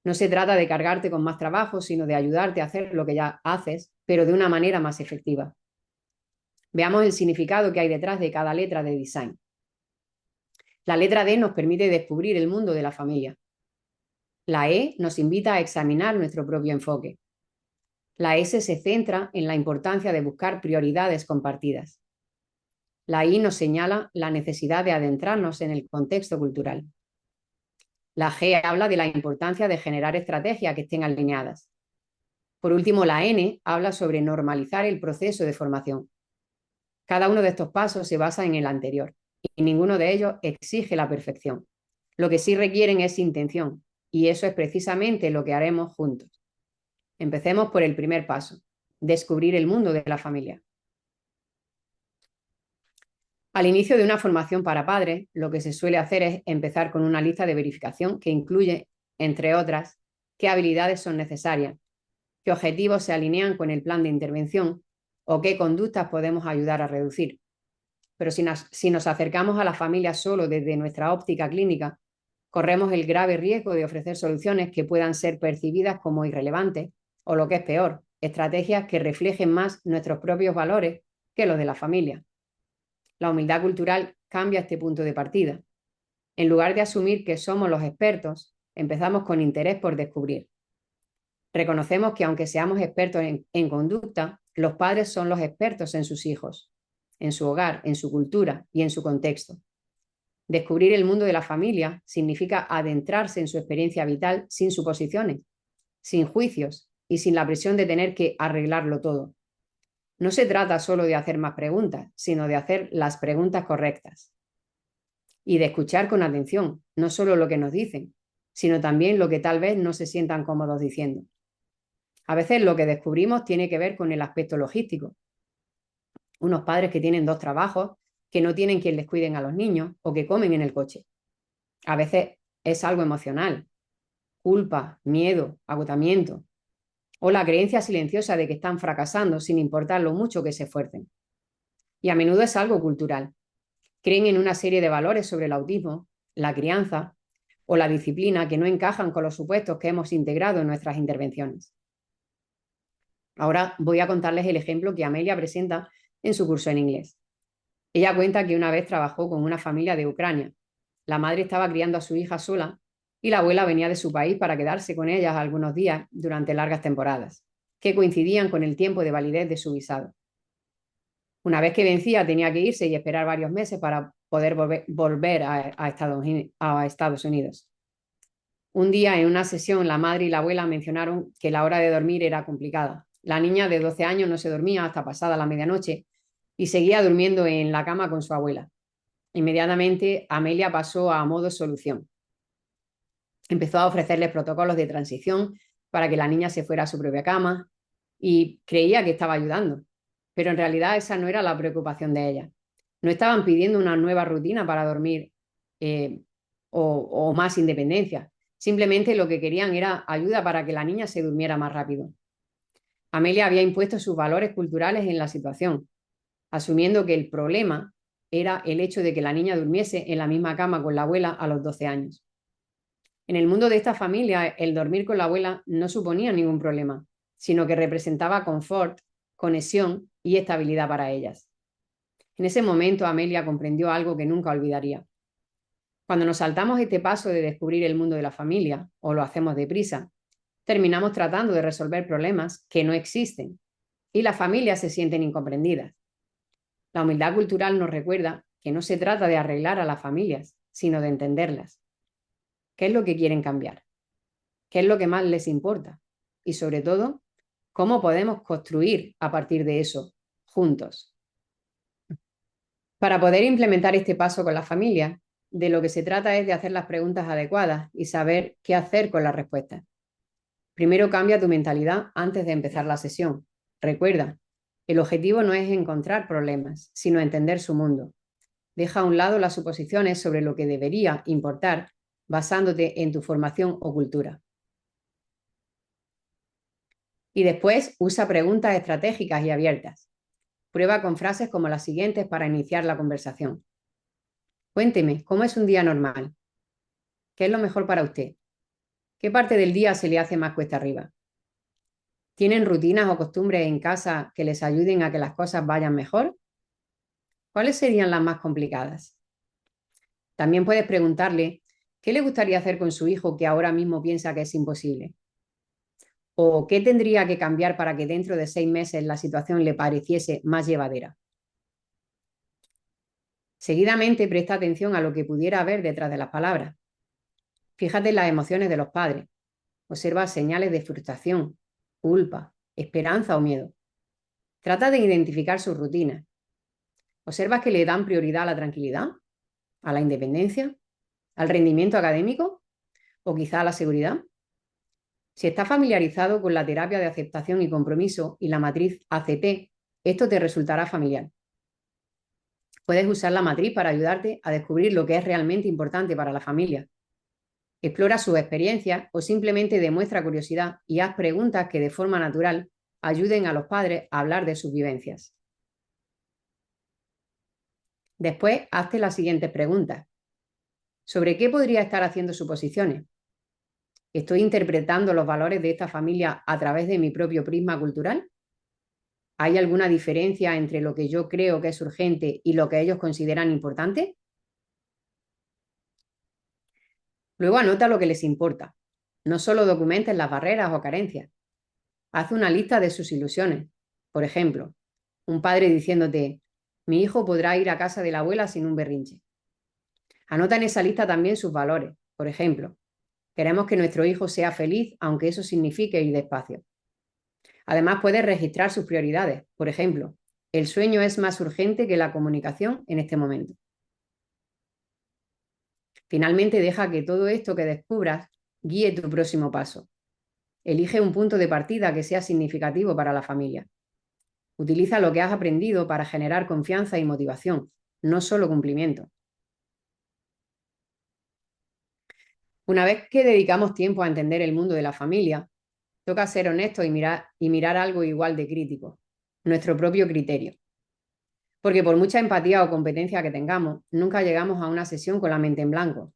No se trata de cargarte con más trabajo, sino de ayudarte a hacer lo que ya haces, pero de una manera más efectiva. Veamos el significado que hay detrás de cada letra de design. La letra D nos permite descubrir el mundo de la familia. La E nos invita a examinar nuestro propio enfoque. La S se centra en la importancia de buscar prioridades compartidas. La I nos señala la necesidad de adentrarnos en el contexto cultural. La G habla de la importancia de generar estrategias que estén alineadas. Por último, la N habla sobre normalizar el proceso de formación, Cada uno de estos pasos se basa en el anterior y ninguno de ellos exige la perfección. Lo que sí requieren es intención y eso es precisamente lo que haremos juntos. Empecemos por el primer paso, descubrir el mundo de la familia. Al inicio de una formación para padres, lo que se suele hacer es empezar con una lista de verificación que incluye, entre otras, qué habilidades son necesarias, qué objetivos se alinean con el plan de intervención o qué conductas podemos ayudar a reducir. Pero si nos acercamos a la familia solo desde nuestra óptica clínica, corremos el grave riesgo de ofrecer soluciones que puedan ser percibidas como irrelevantes o, lo que es peor, estrategias que reflejen más nuestros propios valores que los de la familia. La humildad cultural cambia este punto de partida. En lugar de asumir que somos los expertos, empezamos con interés por descubrir. Reconocemos que aunque seamos expertos en conducta, los padres son los expertos en sus hijos, en su hogar, en su cultura y en su contexto. Descubrir el mundo de la familia significa adentrarse en su experiencia vital sin suposiciones, sin juicios y sin la presión de tener que arreglarlo todo. No se trata solo de hacer más preguntas, sino de hacer las preguntas correctas y de escuchar con atención, no solo lo que nos dicen, sino también lo que tal vez no se sientan cómodos diciendo. A veces lo que descubrimos tiene que ver con el aspecto logístico. Unos padres que tienen 2 trabajos, que no tienen quien les cuiden a los niños o que comen en el coche. A veces es algo emocional, culpa, miedo, agotamiento o la creencia silenciosa de que están fracasando sin importar lo mucho que se esfuercen. Y a menudo es algo cultural. Creen en una serie de valores sobre el autismo, la crianza o la disciplina que no encajan con los supuestos que hemos integrado en nuestras intervenciones. Ahora voy a contarles el ejemplo que Amelia presenta en su curso en inglés. Ella cuenta que una vez trabajó con una familia de Ucrania. La madre estaba criando a su hija sola y la abuela venía de su país para quedarse con ellas algunos días durante largas temporadas, que coincidían con el tiempo de validez de su visado. Una vez que vencía, tenía que irse y esperar varios meses para poder volver a Estados Unidos. Un día, en una sesión, la madre y la abuela mencionaron que la hora de dormir era complicada. La niña de 12 años no se dormía hasta pasada la medianoche y seguía durmiendo en la cama con su abuela. Inmediatamente, Amelia pasó a modo solución. Empezó a ofrecerles protocolos de transición para que la niña se fuera a su propia cama y creía que estaba ayudando. Pero en realidad esa no era la preocupación de ella. No estaban pidiendo una nueva rutina para dormir o más independencia. Simplemente lo que querían era ayuda para que la niña se durmiera más rápido. Amelia había impuesto sus valores culturales en la situación, asumiendo que el problema era el hecho de que la niña durmiese en la misma cama con la abuela a los 12 años. En el mundo de esta familia, el dormir con la abuela no suponía ningún problema, sino que representaba confort, conexión y estabilidad para ellas. En ese momento, Amelia comprendió algo que nunca olvidaría. Cuando nos saltamos este paso de descubrir el mundo de la familia, o lo hacemos deprisa, terminamos tratando de resolver problemas que no existen y las familias se sienten incomprendidas. La humildad cultural nos recuerda que no se trata de arreglar a las familias, sino de entenderlas. ¿Qué es lo que quieren cambiar? ¿Qué es lo que más les importa? Y sobre todo, ¿cómo podemos construir a partir de eso juntos? Para poder implementar este paso con la familia, de lo que se trata es de hacer las preguntas adecuadas y saber qué hacer con las respuestas. Primero cambia tu mentalidad antes de empezar la sesión. Recuerda, el objetivo no es encontrar problemas, sino entender su mundo. Deja a un lado las suposiciones sobre lo que debería importar basándote en tu formación o cultura. Y después usa preguntas estratégicas y abiertas. Prueba con frases como las siguientes para iniciar la conversación. Cuénteme, ¿cómo es un día normal? ¿Qué es lo mejor para usted? ¿Qué parte del día se le hace más cuesta arriba? ¿Tienen rutinas o costumbres en casa que les ayuden a que las cosas vayan mejor? ¿Cuáles serían las más complicadas? También puedes preguntarle qué le gustaría hacer con su hijo que ahora mismo piensa que es imposible. ¿O qué tendría que cambiar para que dentro de 6 meses la situación le pareciese más llevadera? Seguidamente presta atención a lo que pudiera haber detrás de las palabras. Fíjate en las emociones de los padres. Observa señales de frustración, culpa, esperanza o miedo. Trata de identificar sus rutinas. ¿Observas que le dan prioridad a la tranquilidad, a la independencia, al rendimiento académico o quizá a la seguridad? Si estás familiarizado con la terapia de aceptación y compromiso y la matriz ACT, esto te resultará familiar. Puedes usar la matriz para ayudarte a descubrir lo que es realmente importante para la familia. Explora sus experiencias o simplemente demuestra curiosidad y haz preguntas que de forma natural ayuden a los padres a hablar de sus vivencias. Después, hazte las siguientes preguntas. ¿Sobre qué podría estar haciendo suposiciones? ¿Estoy interpretando los valores de esta familia a través de mi propio prisma cultural? ¿Hay alguna diferencia entre lo que yo creo que es urgente y lo que ellos consideran importante? Luego anota lo que les importa. No solo documentes las barreras o carencias. Haz una lista de sus ilusiones. Por ejemplo, un padre diciéndote, mi hijo podrá ir a casa de la abuela sin un berrinche. Anota en esa lista también sus valores. Por ejemplo, queremos que nuestro hijo sea feliz, aunque eso signifique ir despacio. Además, puedes registrar sus prioridades. Por ejemplo, el sueño es más urgente que la comunicación en este momento. Finalmente, deja que todo esto que descubras guíe tu próximo paso. Elige un punto de partida que sea significativo para la familia. Utiliza lo que has aprendido para generar confianza y motivación, no solo cumplimiento. Una vez que dedicamos tiempo a entender el mundo de la familia, toca ser honestos y mirar algo igual de crítico, nuestro propio criterio. Porque por mucha empatía o competencia que tengamos, nunca llegamos a una sesión con la mente en blanco.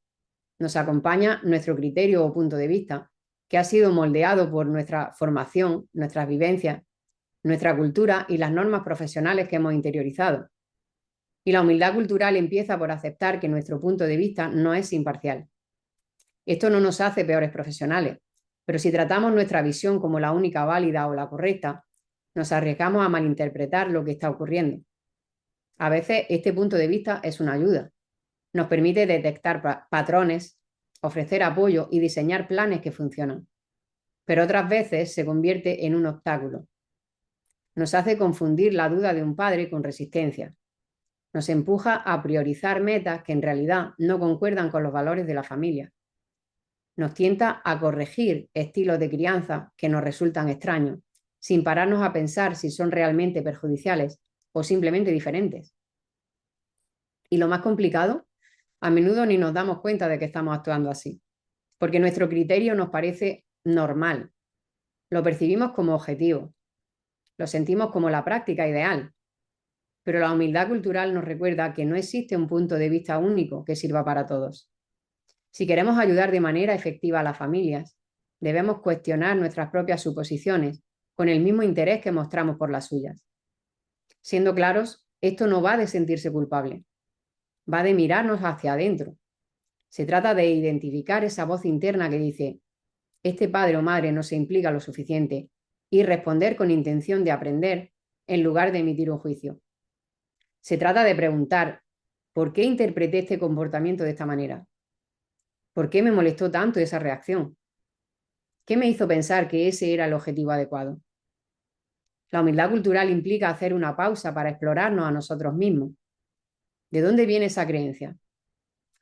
Nos acompaña nuestro criterio o punto de vista, que ha sido moldeado por nuestra formación, nuestras vivencias, nuestra cultura y las normas profesionales que hemos interiorizado. Y la humildad cultural empieza por aceptar que nuestro punto de vista no es imparcial. Esto no nos hace peores profesionales, pero si tratamos nuestra visión como la única válida o la correcta, nos arriesgamos a malinterpretar lo que está ocurriendo. A veces este punto de vista es una ayuda. Nos permite detectar patrones, ofrecer apoyo y diseñar planes que funcionan. Pero otras veces se convierte en un obstáculo. Nos hace confundir la duda de un padre con resistencia. Nos empuja a priorizar metas que en realidad no concuerdan con los valores de la familia. Nos tienta a corregir estilos de crianza que nos resultan extraños, sin pararnos a pensar si son realmente perjudiciales o simplemente diferentes. Y lo más complicado, a menudo ni nos damos cuenta de que estamos actuando así, porque nuestro criterio nos parece normal, lo percibimos como objetivo, lo sentimos como la práctica ideal, pero la humildad cultural nos recuerda que no existe un punto de vista único que sirva para todos. Si queremos ayudar de manera efectiva a las familias, debemos cuestionar nuestras propias suposiciones con el mismo interés que mostramos por las suyas. Siendo claros, esto no va de sentirse culpable, va de mirarnos hacia adentro. Se trata de identificar esa voz interna que dice, este padre o madre no se implica lo suficiente, y responder con intención de aprender en lugar de emitir un juicio. Se trata de preguntar, ¿por qué interpreté este comportamiento de esta manera? ¿Por qué me molestó tanto esa reacción? ¿Qué me hizo pensar que ese era el objetivo adecuado? La humildad cultural implica hacer una pausa para explorarnos a nosotros mismos. ¿De dónde viene esa creencia?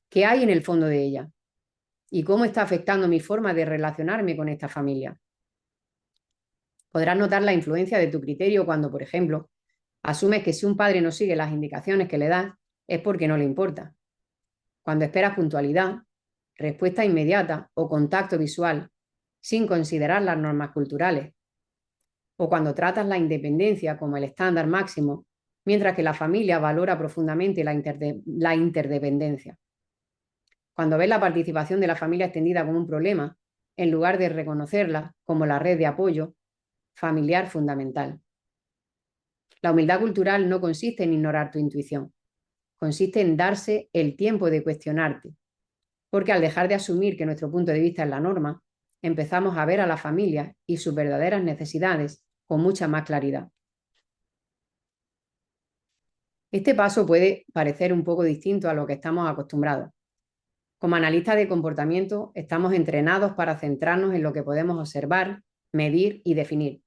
¿Qué hay en el fondo de ella? ¿Y cómo está afectando mi forma de relacionarme con esta familia? Podrás notar la influencia de tu criterio cuando, por ejemplo, asumes que si un padre no sigue las indicaciones que le das, es porque no le importa. Cuando esperas puntualidad, respuesta inmediata o contacto visual, sin considerar las normas culturales. O cuando tratas la independencia como el estándar máximo, mientras que la familia valora profundamente la interdependencia. Cuando ves la participación de la familia extendida como un problema, en lugar de reconocerla como la red de apoyo familiar fundamental. La humildad cultural no consiste en ignorar tu intuición, consiste en darse el tiempo de cuestionarte, porque al dejar de asumir que nuestro punto de vista es la norma, empezamos a ver a la familia y sus verdaderas necesidades con mucha más claridad. Este paso puede parecer un poco distinto a lo que estamos acostumbrados. Como analistas de comportamiento, estamos entrenados para centrarnos en lo que podemos observar, medir y definir.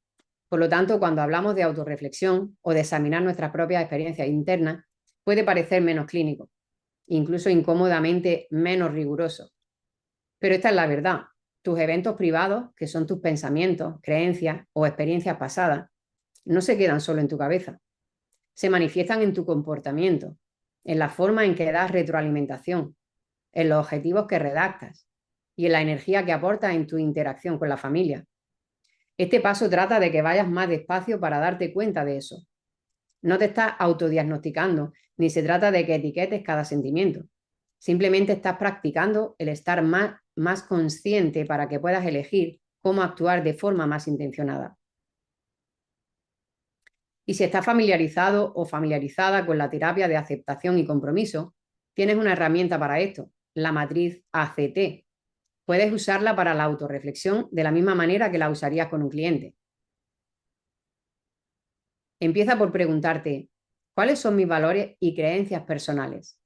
Por lo tanto, cuando hablamos de autorreflexión o de examinar nuestras propias experiencias internas, puede parecer menos clínico, incluso incómodamente menos riguroso. Pero esta es la verdad. Tus eventos privados, que son tus pensamientos, creencias o experiencias pasadas, no se quedan solo en tu cabeza. Se manifiestan en tu comportamiento, en la forma en que das retroalimentación, en los objetivos que redactas y en la energía que aportas en tu interacción con la familia. Este paso trata de que vayas más despacio para darte cuenta de eso. No te estás autodiagnosticando, ni se trata de que etiquetes cada sentimiento. Simplemente estás practicando el estar más consciente para que puedas elegir cómo actuar de forma más intencionada. Y si estás familiarizado o familiarizada con la terapia de aceptación y compromiso, tienes una herramienta para esto, la matriz ACT. Puedes usarla para la autorreflexión de la misma manera que la usarías con un cliente. Empieza por preguntarte, ¿cuáles son mis valores y creencias personales?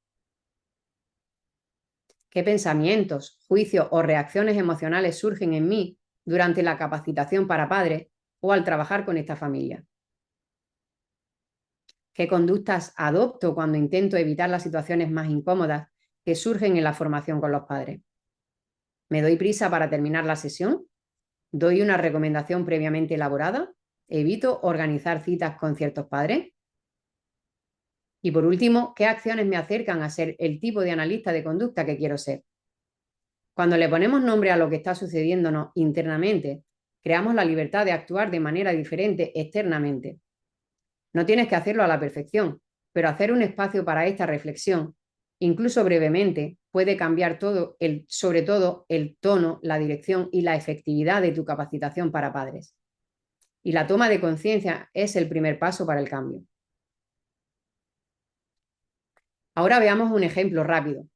¿Qué pensamientos, juicios o reacciones emocionales surgen en mí durante la capacitación para padres o al trabajar con esta familia? ¿Qué conductas adopto cuando intento evitar las situaciones más incómodas que surgen en la formación con los padres? ¿Me doy prisa para terminar la sesión? ¿Doy una recomendación previamente elaborada? ¿Evito organizar citas con ciertos padres? Y por último, ¿qué acciones me acercan a ser el tipo de analista de conducta que quiero ser? Cuando le ponemos nombre a lo que está sucediéndonos internamente, creamos la libertad de actuar de manera diferente externamente. No tienes que hacerlo a la perfección, pero hacer un espacio para esta reflexión, incluso brevemente, puede cambiar todo, sobre todo el tono, la dirección y la efectividad de tu capacitación para padres. Y la toma de conciencia es el primer paso para el cambio. Ahora veamos un ejemplo rápido.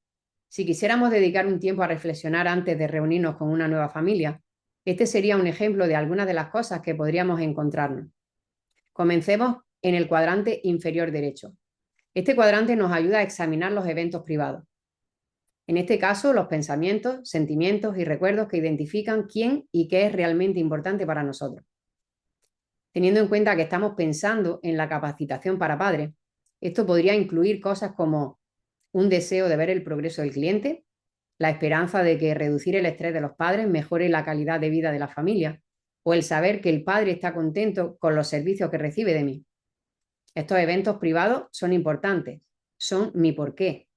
Si quisiéramos dedicar un tiempo a reflexionar antes de reunirnos con una nueva familia, este sería un ejemplo de algunas de las cosas que podríamos encontrarnos. Comencemos en el cuadrante inferior derecho. Este cuadrante nos ayuda a examinar los eventos privados. En este caso, los pensamientos, sentimientos y recuerdos que identifican quién y qué es realmente importante para nosotros. Teniendo en cuenta que estamos pensando en la capacitación para padres, esto podría incluir cosas como un deseo de ver el progreso del cliente, la esperanza de que reducir el estrés de los padres mejore la calidad de vida de la familia, o el saber que el padre está contento con los servicios que recibe de mí. Estos eventos privados son importantes, son mi porqué.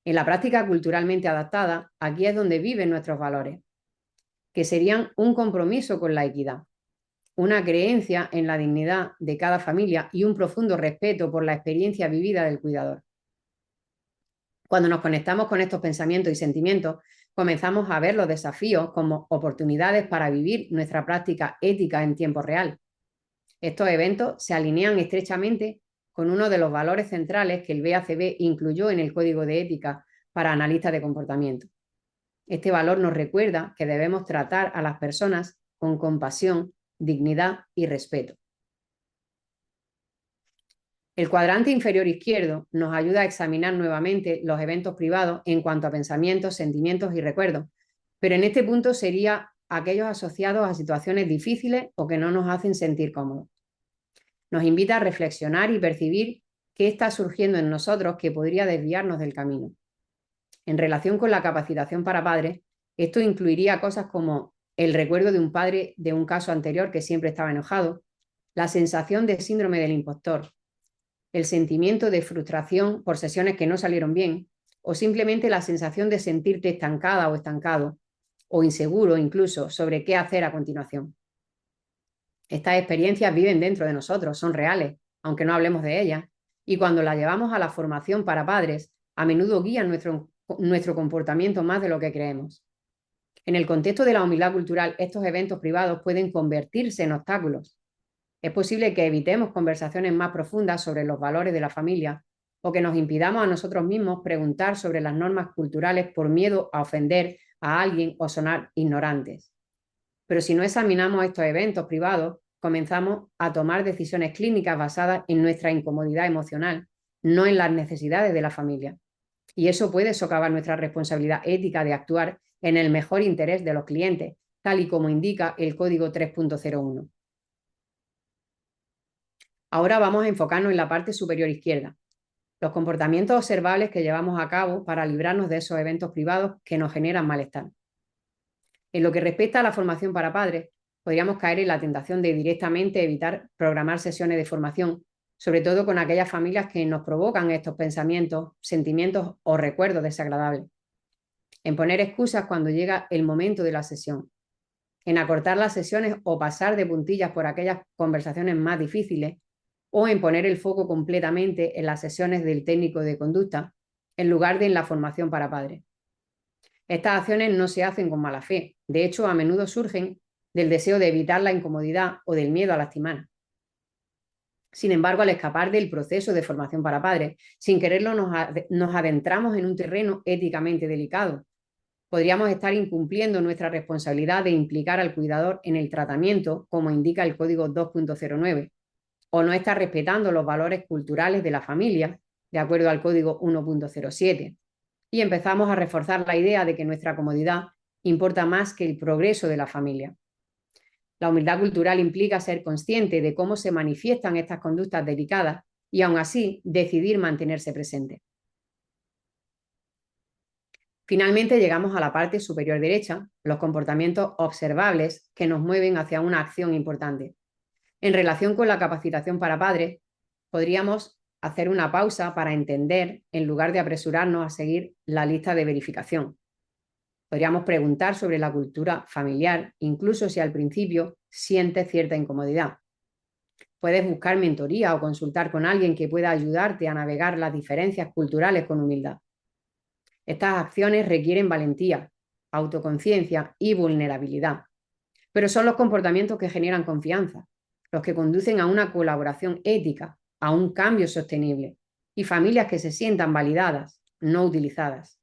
En la práctica culturalmente adaptada, aquí es donde viven nuestros valores, que serían un compromiso con la equidad, una creencia en la dignidad de cada familia y un profundo respeto por la experiencia vivida del cuidador. Cuando nos conectamos con estos pensamientos y sentimientos, comenzamos a ver los desafíos como oportunidades para vivir nuestra práctica ética en tiempo real. Estos eventos se alinean estrechamente con uno de los valores centrales que el BACB incluyó en el Código de Ética para analistas de comportamiento. Este valor nos recuerda que debemos tratar a las personas con compasión, dignidad y respeto. El cuadrante inferior izquierdo nos ayuda a examinar nuevamente los eventos privados en cuanto a pensamientos, sentimientos y recuerdos, pero en este punto sería aquellos asociados a situaciones difíciles o que no nos hacen sentir cómodos. Nos invita a reflexionar y percibir qué está surgiendo en nosotros que podría desviarnos del camino. En relación con la capacitación para padres, esto incluiría cosas como el recuerdo de un padre de un caso anterior que siempre estaba enojado, la sensación de síndrome del impostor, el sentimiento de frustración por sesiones que no salieron bien, o simplemente la sensación de sentirte estancada o estancado, o inseguro incluso sobre qué hacer a continuación. Estas experiencias viven dentro de nosotros, son reales, aunque no hablemos de ellas, y cuando las llevamos a la formación para padres, a menudo guían nuestro comportamiento más de lo que creemos. En el contexto de la humildad cultural, estos eventos privados pueden convertirse en obstáculos. Es posible que evitemos conversaciones más profundas sobre los valores de la familia o que nos impidamos a nosotros mismos preguntar sobre las normas culturales por miedo a ofender a alguien o sonar ignorantes. Pero si no examinamos estos eventos privados, comenzamos a tomar decisiones clínicas basadas en nuestra incomodidad emocional, no en las necesidades de la familia. Y eso puede socavar nuestra responsabilidad ética de actuar en el mejor interés de los clientes, tal y como indica el Código 3.01. Ahora vamos a enfocarnos en la parte superior izquierda. los comportamientos observables que llevamos a cabo para librarnos de esos eventos privados que nos generan malestar. En lo que respecta a la formación para padres, podríamos caer en la tentación de directamente evitar programar sesiones de formación, sobre todo con aquellas familias que nos provocan estos pensamientos, sentimientos o recuerdos desagradables. En poner excusas cuando llega el momento de la sesión, en acortar las sesiones o pasar de puntillas por aquellas conversaciones más difíciles, o en poner el foco completamente en las sesiones del técnico de conducta en lugar de en la formación para padres. Estas acciones no se hacen con mala fe, de hecho a menudo surgen del deseo de evitar la incomodidad o del miedo a lastimar. Sin embargo, al escapar del proceso de formación para padres, sin quererlo nos adentramos en un terreno éticamente delicado. Podríamos estar incumpliendo nuestra responsabilidad de implicar al cuidador en el tratamiento, como indica el Código 2.09, o no estar respetando los valores culturales de la familia, de acuerdo al Código 1.07. Y empezamos a reforzar la idea de que nuestra comodidad importa más que el progreso de la familia. La humildad cultural implica ser consciente de cómo se manifiestan estas conductas delicadas y aún así decidir mantenerse presente. Finalmente llegamos a la parte superior derecha, los comportamientos observables que nos mueven hacia una acción importante. En relación con la capacitación para padres, podríamos hacer una pausa para entender en lugar de apresurarnos a seguir la lista de verificación. Podríamos preguntar sobre la cultura familiar, incluso si al principio sientes cierta incomodidad. Puedes buscar mentoría o consultar con alguien que pueda ayudarte a navegar las diferencias culturales con humildad. Estas acciones requieren valentía, autoconciencia y vulnerabilidad, pero son los comportamientos que generan confianza, los que conducen a una colaboración ética, a un cambio sostenible y familias que se sientan validadas, no utilizadas.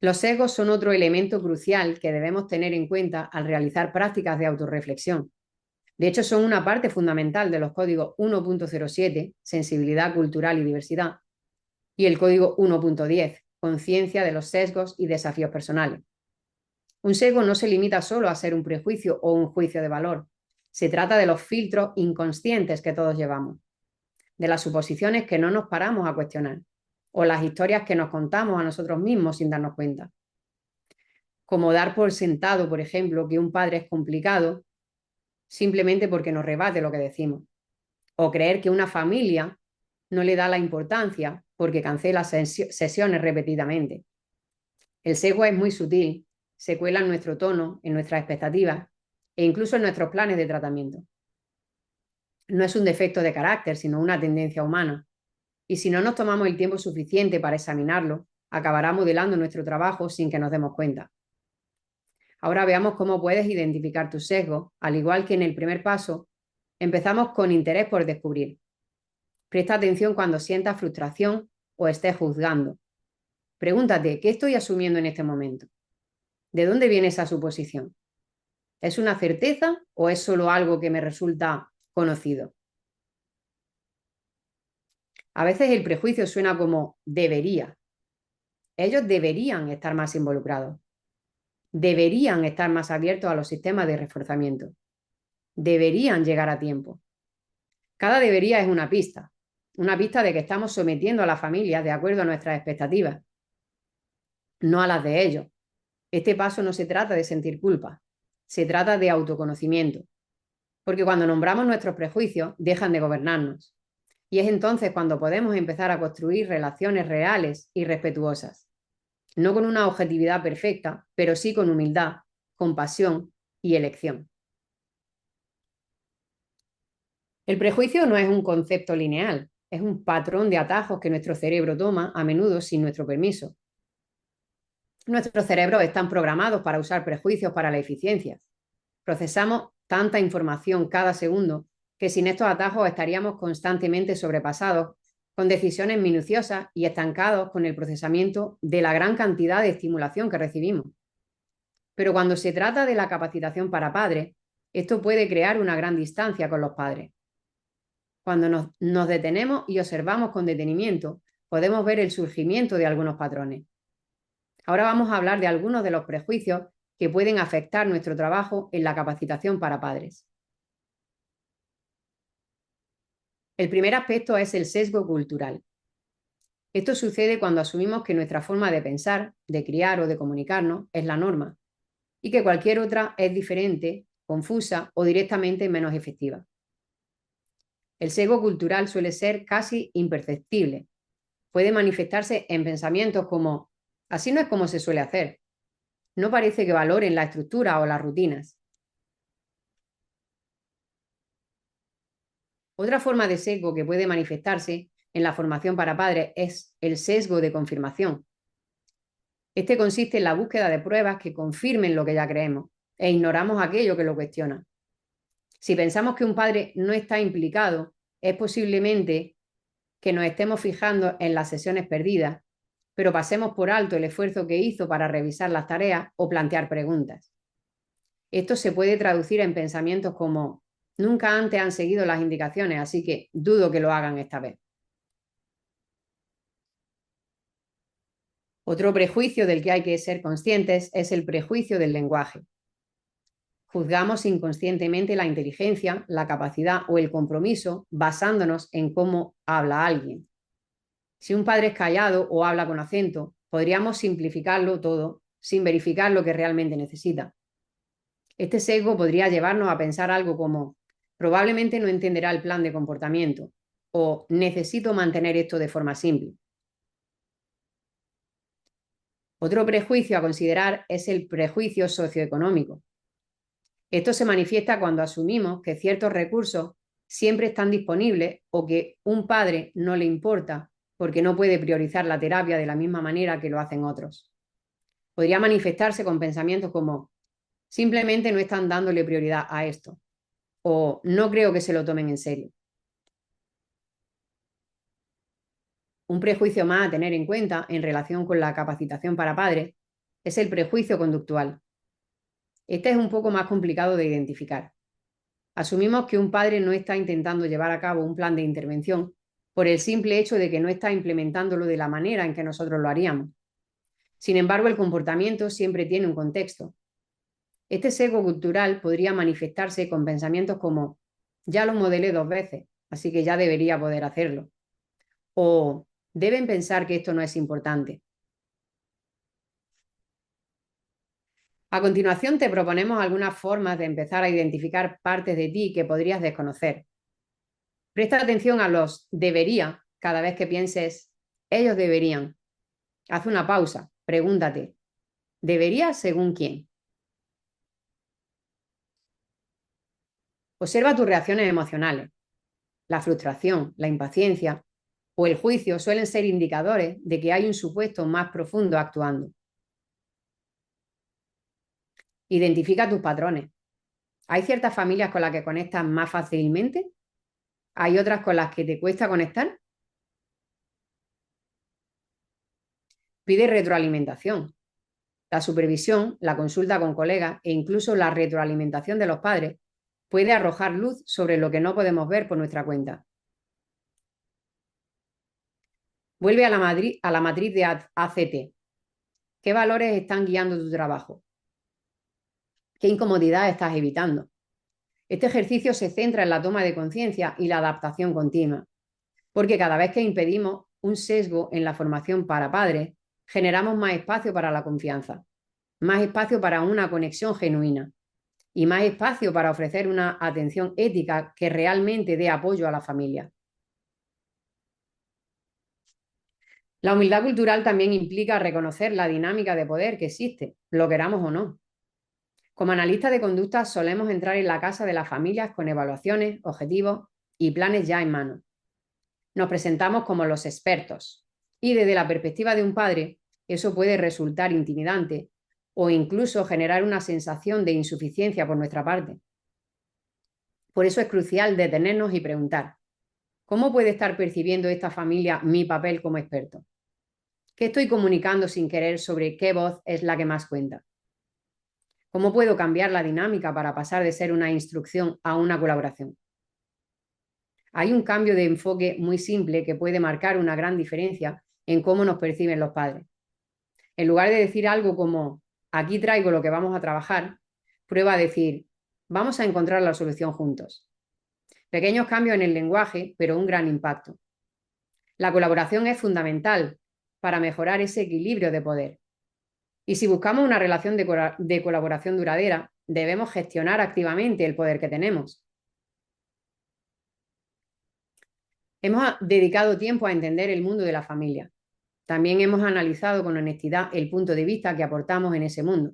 Los sesgos son otro elemento crucial que debemos tener en cuenta al realizar prácticas de autorreflexión. De hecho, son una parte fundamental de los códigos 1.07, sensibilidad cultural y diversidad, y el código 1.10, conciencia de los sesgos y desafíos personales. Un sesgo no se limita solo a ser un prejuicio o un juicio de valor. Se trata de los filtros inconscientes que todos llevamos, de las suposiciones que no nos paramos a cuestionar, o las historias que nos contamos a nosotros mismos sin darnos cuenta. Como dar por sentado, por ejemplo, que un padre es complicado simplemente porque nos rebate lo que decimos. O creer que una familia no le da la importancia porque cancela sesiones repetidamente. El sesgo es muy sutil, se cuela en nuestro tono, en nuestras expectativas e incluso en nuestros planes de tratamiento. No es un defecto de carácter, sino una tendencia humana. Y si no nos tomamos el tiempo suficiente para examinarlo, acabará modelando nuestro trabajo sin que nos demos cuenta. Ahora veamos cómo puedes identificar tus sesgos. Al igual que en el primer paso, empezamos con interés por descubrir. Presta atención cuando sientas frustración o estés juzgando. Pregúntate, ¿qué estoy asumiendo en este momento? ¿De dónde viene esa suposición? ¿Es una certeza o es solo algo que me resulta conocido? A veces el prejuicio suena como debería. Ellos deberían estar más involucrados. Deberían estar más abiertos a los sistemas de reforzamiento. Deberían llegar a tiempo. Cada debería es una pista de que estamos sometiendo a la familia de acuerdo a nuestras expectativas, no a las de ellos. Este paso no se trata de sentir culpa, se trata de autoconocimiento, porque cuando nombramos nuestros prejuicios dejan de gobernarnos. Y es entonces cuando podemos empezar a construir relaciones reales y respetuosas, no con una objetividad perfecta, pero sí con humildad, compasión y elección. El prejuicio no es un concepto lineal, es un patrón de atajos que nuestro cerebro toma a menudo sin nuestro permiso. Nuestros cerebros están programados para usar prejuicios para la eficiencia. Procesamos tanta información cada segundo que sin estos atajos estaríamos constantemente sobrepasados, con decisiones minuciosas y estancados con el procesamiento de la gran cantidad de estimulación que recibimos. Pero cuando se trata de la capacitación para padres, esto puede crear una gran distancia con los padres. Cuando nos detenemos y observamos con detenimiento, podemos ver el surgimiento de algunos patrones. Ahora vamos a hablar de algunos de los prejuicios que pueden afectar nuestro trabajo en la capacitación para padres. El primer aspecto es el sesgo cultural. Esto sucede cuando asumimos que nuestra forma de pensar, de criar o de comunicarnos es la norma y que cualquier otra es diferente, confusa o directamente menos efectiva. El sesgo cultural suele ser casi imperceptible. Puede manifestarse en pensamientos como: así no es como se suele hacer. No parece que valoren la estructura o las rutinas. Otra forma de sesgo que puede manifestarse en la formación para padres es el sesgo de confirmación. Este consiste en la búsqueda de pruebas que confirmen lo que ya creemos e ignoramos aquello que lo cuestiona. Si pensamos que un padre no está implicado, es posiblemente que nos estemos fijando en las sesiones perdidas, pero pasemos por alto el esfuerzo que hizo para revisar las tareas o plantear preguntas. Esto se puede traducir en pensamientos como: nunca antes han seguido las indicaciones, así que dudo que lo hagan esta vez. Otro prejuicio del que hay que ser conscientes es el prejuicio del lenguaje. Juzgamos inconscientemente la inteligencia, la capacidad o el compromiso basándonos en cómo habla alguien. Si un padre es callado o habla con acento, podríamos simplificarlo todo sin verificar lo que realmente necesita. Este sesgo podría llevarnos a pensar algo como: probablemente no entenderá el plan de comportamiento, o necesito mantener esto de forma simple. Otro prejuicio a considerar es el prejuicio socioeconómico. Esto se manifiesta cuando asumimos que ciertos recursos siempre están disponibles o que un padre no le importa porque no puede priorizar la terapia de la misma manera que lo hacen otros. Podría manifestarse con pensamientos como: simplemente no están dándole prioridad a esto, o no creo que se lo tomen en serio. Un prejuicio más a tener en cuenta en relación con la capacitación para padres es el prejuicio conductual. Este es un poco más complicado de identificar. Asumimos que un padre no está intentando llevar a cabo un plan de intervención por el simple hecho de que no está implementándolo de la manera en que nosotros lo haríamos. Sin embargo, el comportamiento siempre tiene un contexto. Este sesgo cultural podría manifestarse con pensamientos como: ya lo modelé 2 veces, así que ya debería poder hacerlo. O deben pensar que esto no es importante. A continuación, te proponemos algunas formas de empezar a identificar partes de ti que podrías desconocer. Presta atención a los debería cada vez que pienses ellos deberían. Haz una pausa, pregúntate: ¿debería según quién? Observa tus reacciones emocionales. La frustración, la impaciencia o el juicio suelen ser indicadores de que hay un supuesto más profundo actuando. Identifica tus patrones. ¿Hay ciertas familias con las que conectas más fácilmente? ¿Hay otras con las que te cuesta conectar? Pide retroalimentación. La supervisión, la consulta con colegas e incluso la retroalimentación de los padres puede arrojar luz sobre lo que no podemos ver por nuestra cuenta. Vuelve a la matriz de ACT. ¿Qué valores están guiando tu trabajo? ¿Qué incomodidad estás evitando? Este ejercicio se centra en la toma de conciencia y la adaptación continua, porque cada vez que impedimos un sesgo en la formación para padres, generamos más espacio para la confianza, más espacio para una conexión genuina y más espacio para ofrecer una atención ética que realmente dé apoyo a la familia. La humildad cultural también implica reconocer la dinámica de poder que existe, lo queramos o no. Como analistas de conducta solemos entrar en la casa de las familias con evaluaciones, objetivos y planes ya en mano. Nos presentamos como los expertos y desde la perspectiva de un padre eso puede resultar intimidante o incluso generar una sensación de insuficiencia por nuestra parte. Por eso es crucial detenernos y preguntar: ¿cómo puede estar percibiendo esta familia mi papel como experto? ¿Qué estoy comunicando sin querer sobre qué voz es la que más cuenta? ¿Cómo puedo cambiar la dinámica para pasar de ser una instrucción a una colaboración? Hay un cambio de enfoque muy simple que puede marcar una gran diferencia en cómo nos perciben los padres. En lugar de decir algo como: aquí traigo lo que vamos a trabajar, prueba a decir, vamos a encontrar la solución juntos. Pequeños cambios en el lenguaje, pero un gran impacto. La colaboración es fundamental para mejorar ese equilibrio de poder. Y si buscamos una relación de colaboración duradera, debemos gestionar activamente el poder que tenemos. Hemos dedicado tiempo a entender el mundo de la familia. También hemos analizado con honestidad el punto de vista que aportamos en ese mundo.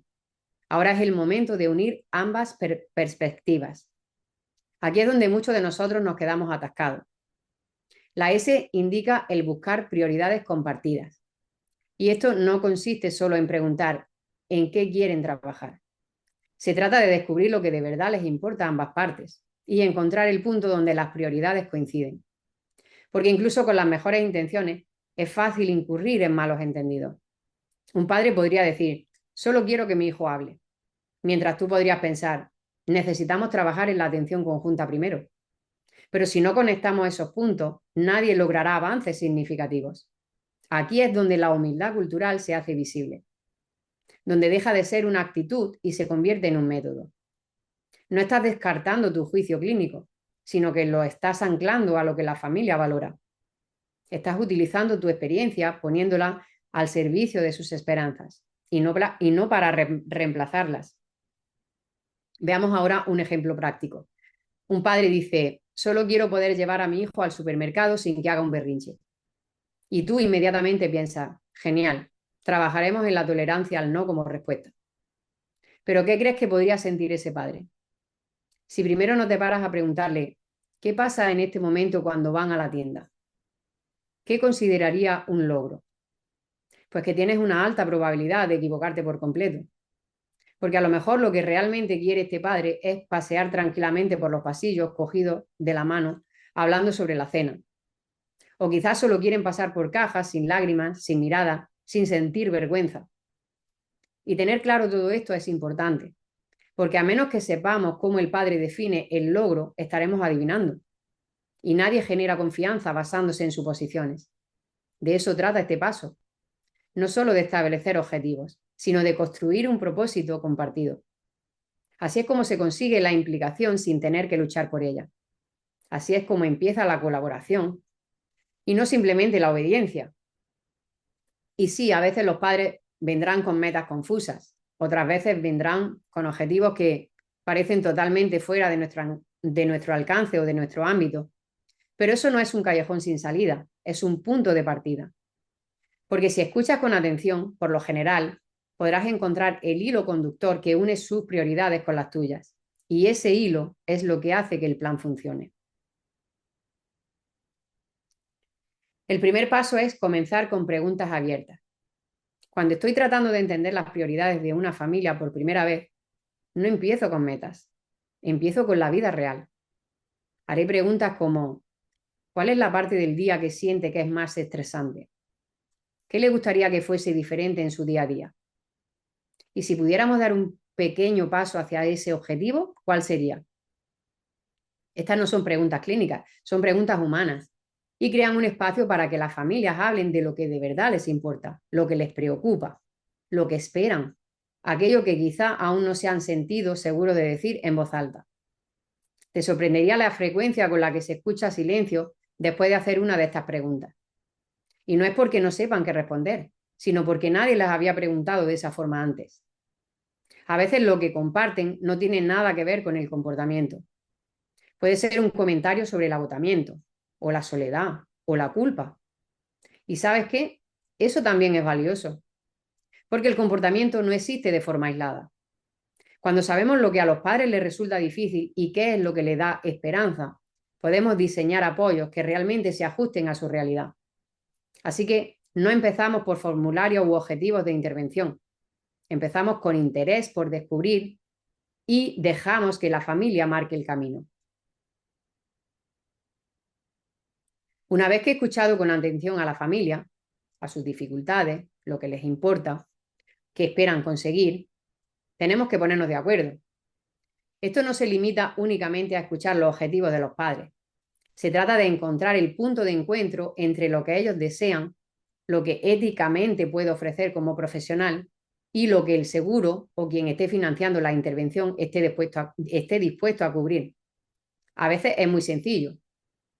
Ahora es el momento de unir ambas perspectivas. Aquí es donde muchos de nosotros nos quedamos atascados. La S indica el buscar prioridades compartidas. Y esto no consiste solo en preguntar en qué quieren trabajar. Se trata de descubrir lo que de verdad les importa a ambas partes y encontrar el punto donde las prioridades coinciden. Porque incluso con las mejores intenciones es fácil incurrir en malos entendidos. Un padre podría decir, solo quiero que mi hijo hable, mientras tú podrías pensar, necesitamos trabajar en la atención conjunta primero. Pero si no conectamos esos puntos, nadie logrará avances significativos. Aquí es donde la humildad cultural se hace visible, donde deja de ser una actitud y se convierte en un método. No estás descartando tu juicio clínico, sino que lo estás anclando a lo que la familia valora. Estás utilizando tu experiencia poniéndola al servicio de sus esperanzas y no para reemplazarlas. Veamos ahora un ejemplo práctico. Un padre dice, solo quiero poder llevar a mi hijo al supermercado sin que haga un berrinche. Y tú inmediatamente piensas, genial, trabajaremos en la tolerancia al no como respuesta. Pero ¿qué crees que podría sentir ese padre? Si primero no te paras a preguntarle, ¿qué pasa en este momento cuando van a la tienda? ¿Qué consideraría un logro? Pues que tienes una alta probabilidad de equivocarte por completo. Porque a lo mejor lo que realmente quiere este padre es pasear tranquilamente por los pasillos, cogidos de la mano, hablando sobre la cena. O quizás solo quieren pasar por cajas, sin lágrimas, sin mirada, sin sentir vergüenza. Y tener claro todo esto es importante, porque a menos que sepamos cómo el padre define el logro, estaremos adivinando. Y nadie genera confianza basándose en suposiciones. De eso trata este paso. No solo de establecer objetivos, sino de construir un propósito compartido. Así es como se consigue la implicación sin tener que luchar por ella. Así es como empieza la colaboración y no simplemente la obediencia. Y sí, a veces los padres vendrán con metas confusas, otras veces vendrán con objetivos que parecen totalmente fuera de nuestro alcance o de nuestro ámbito. Pero eso no es un callejón sin salida, es un punto de partida. Porque si escuchas con atención, por lo general, podrás encontrar el hilo conductor que une sus prioridades con las tuyas. Y ese hilo es lo que hace que el plan funcione. El primer paso es comenzar con preguntas abiertas. Cuando estoy tratando de entender las prioridades de una familia por primera vez, no empiezo con metas, empiezo con la vida real. Haré preguntas como, ¿cuál es la parte del día que siente que es más estresante? ¿Qué le gustaría que fuese diferente en su día a día? Y si pudiéramos dar un pequeño paso hacia ese objetivo, ¿cuál sería? Estas no son preguntas clínicas, son preguntas humanas y crean un espacio para que las familias hablen de lo que de verdad les importa, lo que les preocupa, lo que esperan, aquello que quizá aún no se han sentido seguros de decir en voz alta. Te sorprendería la frecuencia con la que se escucha silencio después de hacer una de estas preguntas. Y no es porque no sepan qué responder, sino porque nadie les había preguntado de esa forma antes. A veces lo que comparten no tiene nada que ver con el comportamiento. Puede ser un comentario sobre el agotamiento, o la soledad, o la culpa. ¿Y sabes qué? Eso también es valioso, porque el comportamiento no existe de forma aislada. Cuando sabemos lo que a los padres les resulta difícil y qué es lo que les da esperanza, podemos diseñar apoyos que realmente se ajusten a su realidad. Así que no empezamos por formularios u objetivos de intervención. Empezamos con interés por descubrir y dejamos que la familia marque el camino. Una vez que he escuchado con atención a la familia, a sus dificultades, lo que les importa, qué esperan conseguir, tenemos que ponernos de acuerdo. Esto no se limita únicamente a escuchar los objetivos de los padres. Se trata de encontrar el punto de encuentro entre lo que ellos desean, lo que éticamente puedo ofrecer como profesional y lo que el seguro o quien esté financiando la intervención esté dispuesto a cubrir. A veces es muy sencillo.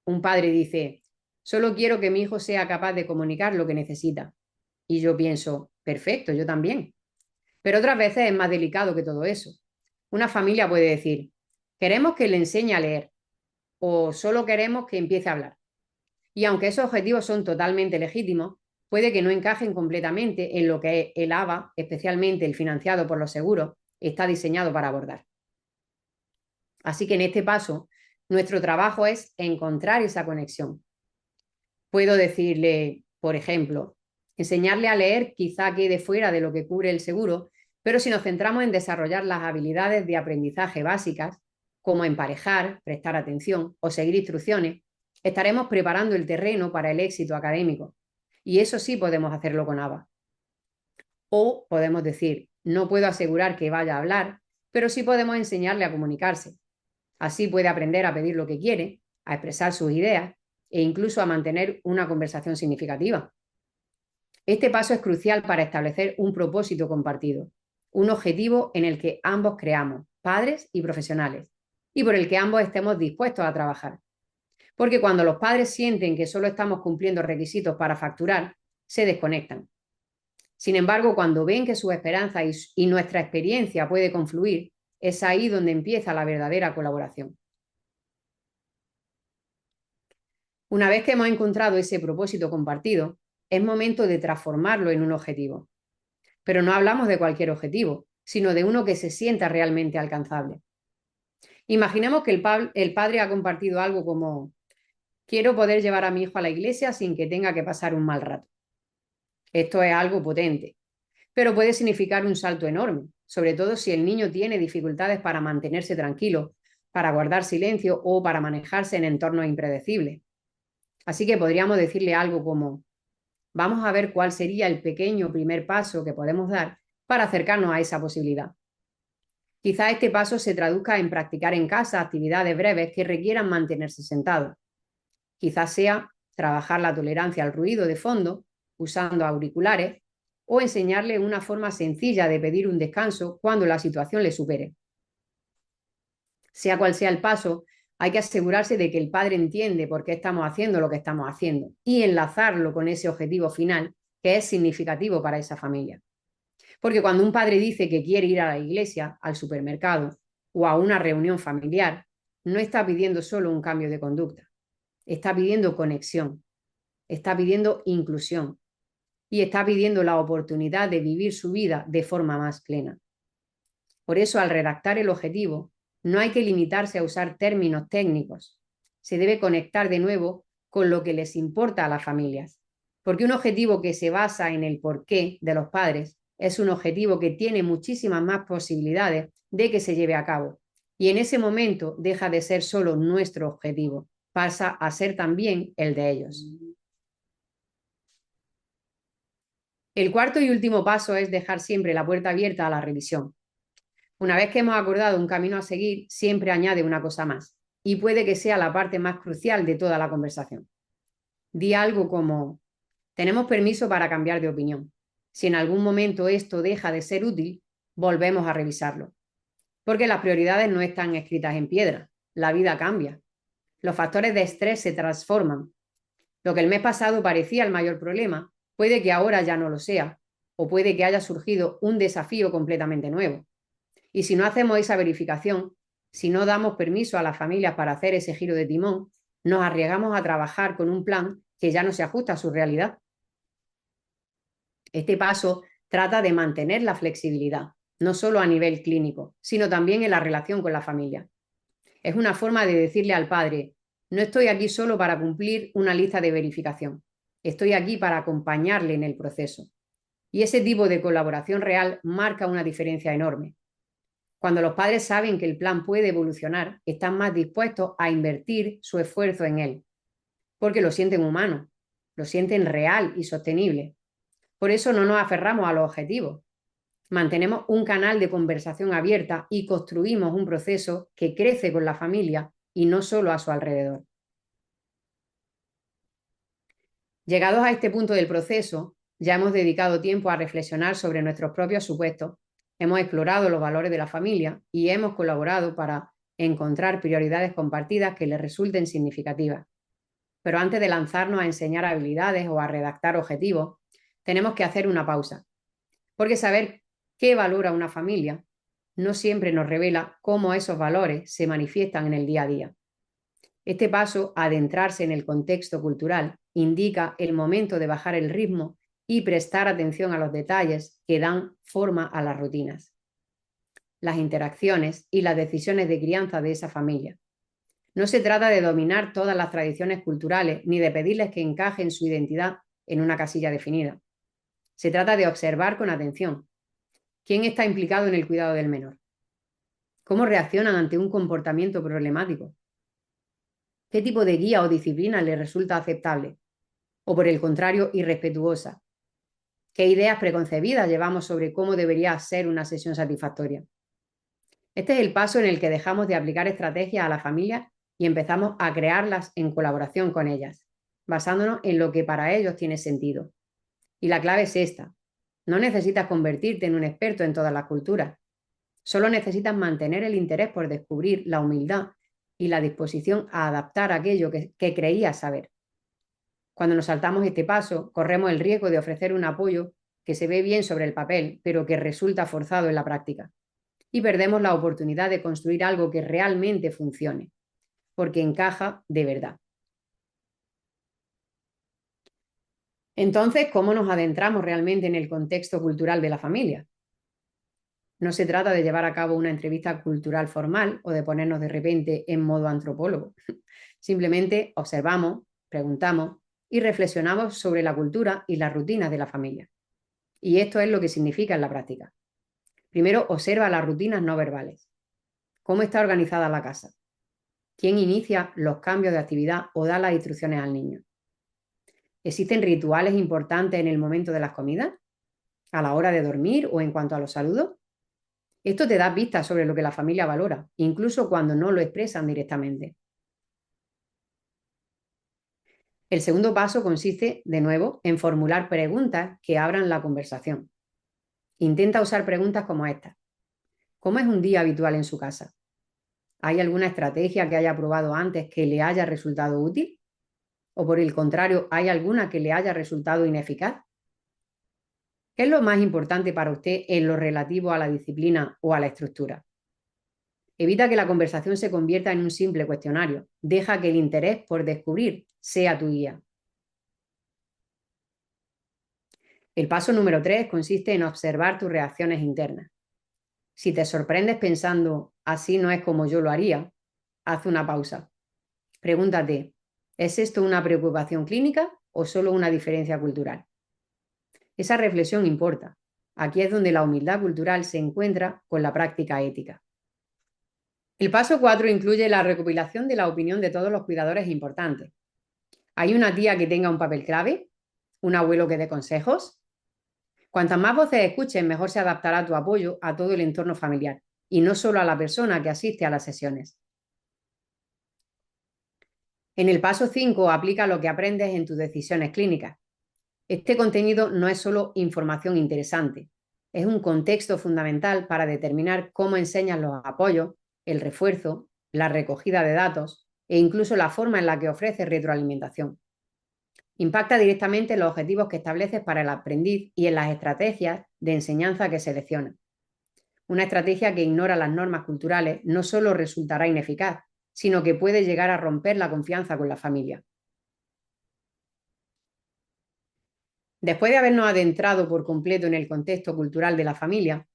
Un padre dice, solo quiero que mi hijo sea capaz de comunicar lo que necesita. Y yo pienso, perfecto, yo también. Pero otras veces es más delicado que todo eso. Una familia puede decir, queremos que le enseñe a leer o solo queremos que empiece a hablar. Y aunque esos objetivos son totalmente legítimos, puede que no encajen completamente en lo que el ABA, especialmente el financiado por los seguros, está diseñado para abordar. Así que en este paso, nuestro trabajo es encontrar esa conexión. Puedo decirle, por ejemplo, enseñarle a leer quizá quede fuera de lo que cubre el seguro, pero si nos centramos en desarrollar las habilidades de aprendizaje básicas, como emparejar, prestar atención o seguir instrucciones, estaremos preparando el terreno para el éxito académico. Y eso sí podemos hacerlo con ABA. O podemos decir, no puedo asegurar que vaya a hablar, pero sí podemos enseñarle a comunicarse. Así puede aprender a pedir lo que quiere, a expresar sus ideas e incluso a mantener una conversación significativa. Este paso es crucial para establecer un propósito compartido, un objetivo en el que ambos creamos, padres y profesionales, y por el que ambos estemos dispuestos a trabajar. Porque cuando los padres sienten que solo estamos cumpliendo requisitos para facturar, se desconectan. Sin embargo, cuando ven que sus esperanzas y nuestra experiencia puede confluir, es ahí donde empieza la verdadera colaboración. Una vez que hemos encontrado ese propósito compartido, es momento de transformarlo en un objetivo. Pero no hablamos de cualquier objetivo, sino de uno que se sienta realmente alcanzable. Imaginemos que el padre ha compartido algo como: quiero poder llevar a mi hijo a la iglesia sin que tenga que pasar un mal rato. Esto es algo potente, pero puede significar un salto enorme, sobre todo si el niño tiene dificultades para mantenerse tranquilo, para guardar silencio o para manejarse en entornos impredecibles. Así que podríamos decirle algo como: vamos a ver cuál sería el pequeño primer paso que podemos dar para acercarnos a esa posibilidad. Quizá este paso se traduzca en practicar en casa actividades breves que requieran mantenerse sentado. Quizás sea trabajar la tolerancia al ruido de fondo usando auriculares o enseñarle una forma sencilla de pedir un descanso cuando la situación le supere. Sea cual sea el paso, hay que asegurarse de que el padre entiende por qué estamos haciendo lo que estamos haciendo y enlazarlo con ese objetivo final que es significativo para esa familia. Porque cuando un padre dice que quiere ir a la iglesia, al supermercado o a una reunión familiar, no está pidiendo solo un cambio de conducta, está pidiendo conexión, está pidiendo inclusión y está pidiendo la oportunidad de vivir su vida de forma más plena. Por eso, al redactar el objetivo, no hay que limitarse a usar términos técnicos. Se debe conectar de nuevo con lo que les importa a las familias. Porque un objetivo que se basa en el porqué de los padres es un objetivo que tiene muchísimas más posibilidades de que se lleve a cabo. Y en ese momento deja de ser solo nuestro objetivo, pasa a ser también el de ellos. El cuarto y último paso es dejar siempre la puerta abierta a la revisión. Una vez que hemos acordado un camino a seguir, siempre añade una cosa más, y puede que sea la parte más crucial de toda la conversación. Di algo como: tenemos permiso para cambiar de opinión. Si en algún momento esto deja de ser útil, volvemos a revisarlo. Porque las prioridades no están escritas en piedra. La vida cambia. Los factores de estrés se transforman. Lo que el mes pasado parecía el mayor problema, puede que ahora ya no lo sea, o puede que haya surgido un desafío completamente nuevo. Y si no hacemos esa verificación, si no damos permiso a las familias para hacer ese giro de timón, nos arriesgamos a trabajar con un plan que ya no se ajusta a su realidad. Este paso trata de mantener la flexibilidad, no solo a nivel clínico, sino también en la relación con la familia. Es una forma de decirle al padre: no estoy aquí solo para cumplir una lista de verificación, estoy aquí para acompañarle en el proceso. Y ese tipo de colaboración real marca una diferencia enorme. Cuando los padres saben que el plan puede evolucionar, están más dispuestos a invertir su esfuerzo en él, porque lo sienten humano, lo sienten real y sostenible. Por eso no nos aferramos a los objetivos. Mantenemos un canal de conversación abierta y construimos un proceso que crece con la familia y no solo a su alrededor. Llegados a este punto del proceso, ya hemos dedicado tiempo a reflexionar sobre nuestros propios supuestos, hemos explorado los valores de la familia y hemos colaborado para encontrar prioridades compartidas que les resulten significativas. Pero antes de lanzarnos a enseñar habilidades o a redactar objetivos, tenemos que hacer una pausa, porque saber qué valora una familia no siempre nos revela cómo esos valores se manifiestan en el día a día. Este paso, adentrarse en el contexto cultural, indica el momento de bajar el ritmo y prestar atención a los detalles que dan forma a las rutinas, las interacciones y las decisiones de crianza de esa familia. No se trata de dominar todas las tradiciones culturales ni de pedirles que encajen su identidad en una casilla definida. Se trata de observar con atención quién está implicado en el cuidado del menor, cómo reaccionan ante un comportamiento problemático, qué tipo de guía o disciplina les resulta aceptable o, por el contrario, irrespetuosa, qué ideas preconcebidas llevamos sobre cómo debería ser una sesión satisfactoria. Este es el paso en el que dejamos de aplicar estrategias a la familia y empezamos a crearlas en colaboración con ellas, basándonos en lo que para ellos tiene sentido. Y la clave es esta: no necesitas convertirte en un experto en todas las culturas, solo necesitas mantener el interés por descubrir, la humildad y la disposición a adaptar aquello que creías saber. Cuando nos saltamos este paso, corremos el riesgo de ofrecer un apoyo que se ve bien sobre el papel, pero que resulta forzado en la práctica. Y perdemos la oportunidad de construir algo que realmente funcione, porque encaja de verdad. Entonces, ¿cómo nos adentramos realmente en el contexto cultural de la familia? No se trata de llevar a cabo una entrevista cultural formal o de ponernos de repente en modo antropólogo. Simplemente observamos, preguntamos y reflexionamos sobre la cultura y las rutinas de la familia. Y esto es lo que significa en la práctica. Primero, observa las rutinas no verbales. ¿Cómo está organizada la casa? ¿Quién inicia los cambios de actividad o da las instrucciones al niño? ¿Existen rituales importantes en el momento de las comidas? ¿A la hora de dormir o en cuanto a los saludos? Esto te da pistas sobre lo que la familia valora, incluso cuando no lo expresan directamente. El segundo paso consiste, de nuevo, en formular preguntas que abran la conversación. Intenta usar preguntas como estas. ¿Cómo es un día habitual en su casa? ¿Hay alguna estrategia que haya probado antes que le haya resultado útil? ¿O por el contrario, hay alguna que le haya resultado ineficaz? ¿Qué es lo más importante para usted en lo relativo a la disciplina o a la estructura? Evita que la conversación se convierta en un simple cuestionario. Deja que el interés por descubrir sea tu guía. El paso número 3 consiste en observar tus reacciones internas. Si te sorprendes pensando, así no es como yo lo haría, haz una pausa. Pregúntate, ¿es esto una preocupación clínica o solo una diferencia cultural? Esa reflexión importa. Aquí es donde la humildad cultural se encuentra con la práctica ética. El paso 4 incluye la recopilación de la opinión de todos los cuidadores importantes. ¿Hay una tía que tenga un papel clave? ¿Un abuelo que dé consejos? Cuantas más voces escuches, mejor se adaptará tu apoyo a todo el entorno familiar y no solo a la persona que asiste a las sesiones. En el paso 5, aplica lo que aprendes en tus decisiones clínicas. Este contenido no es solo información interesante, es un contexto fundamental para determinar cómo enseñas los apoyos, el refuerzo, la recogida de datos e incluso la forma en la que ofreces retroalimentación. Impacta directamente en los objetivos que estableces para el aprendiz y en las estrategias de enseñanza que seleccionas. Una estrategia que ignora las normas culturales no solo resultará ineficaz, sino que puede llegar a romper la confianza con la familia. Después de habernos adentrado por completo en el contexto cultural de la familia,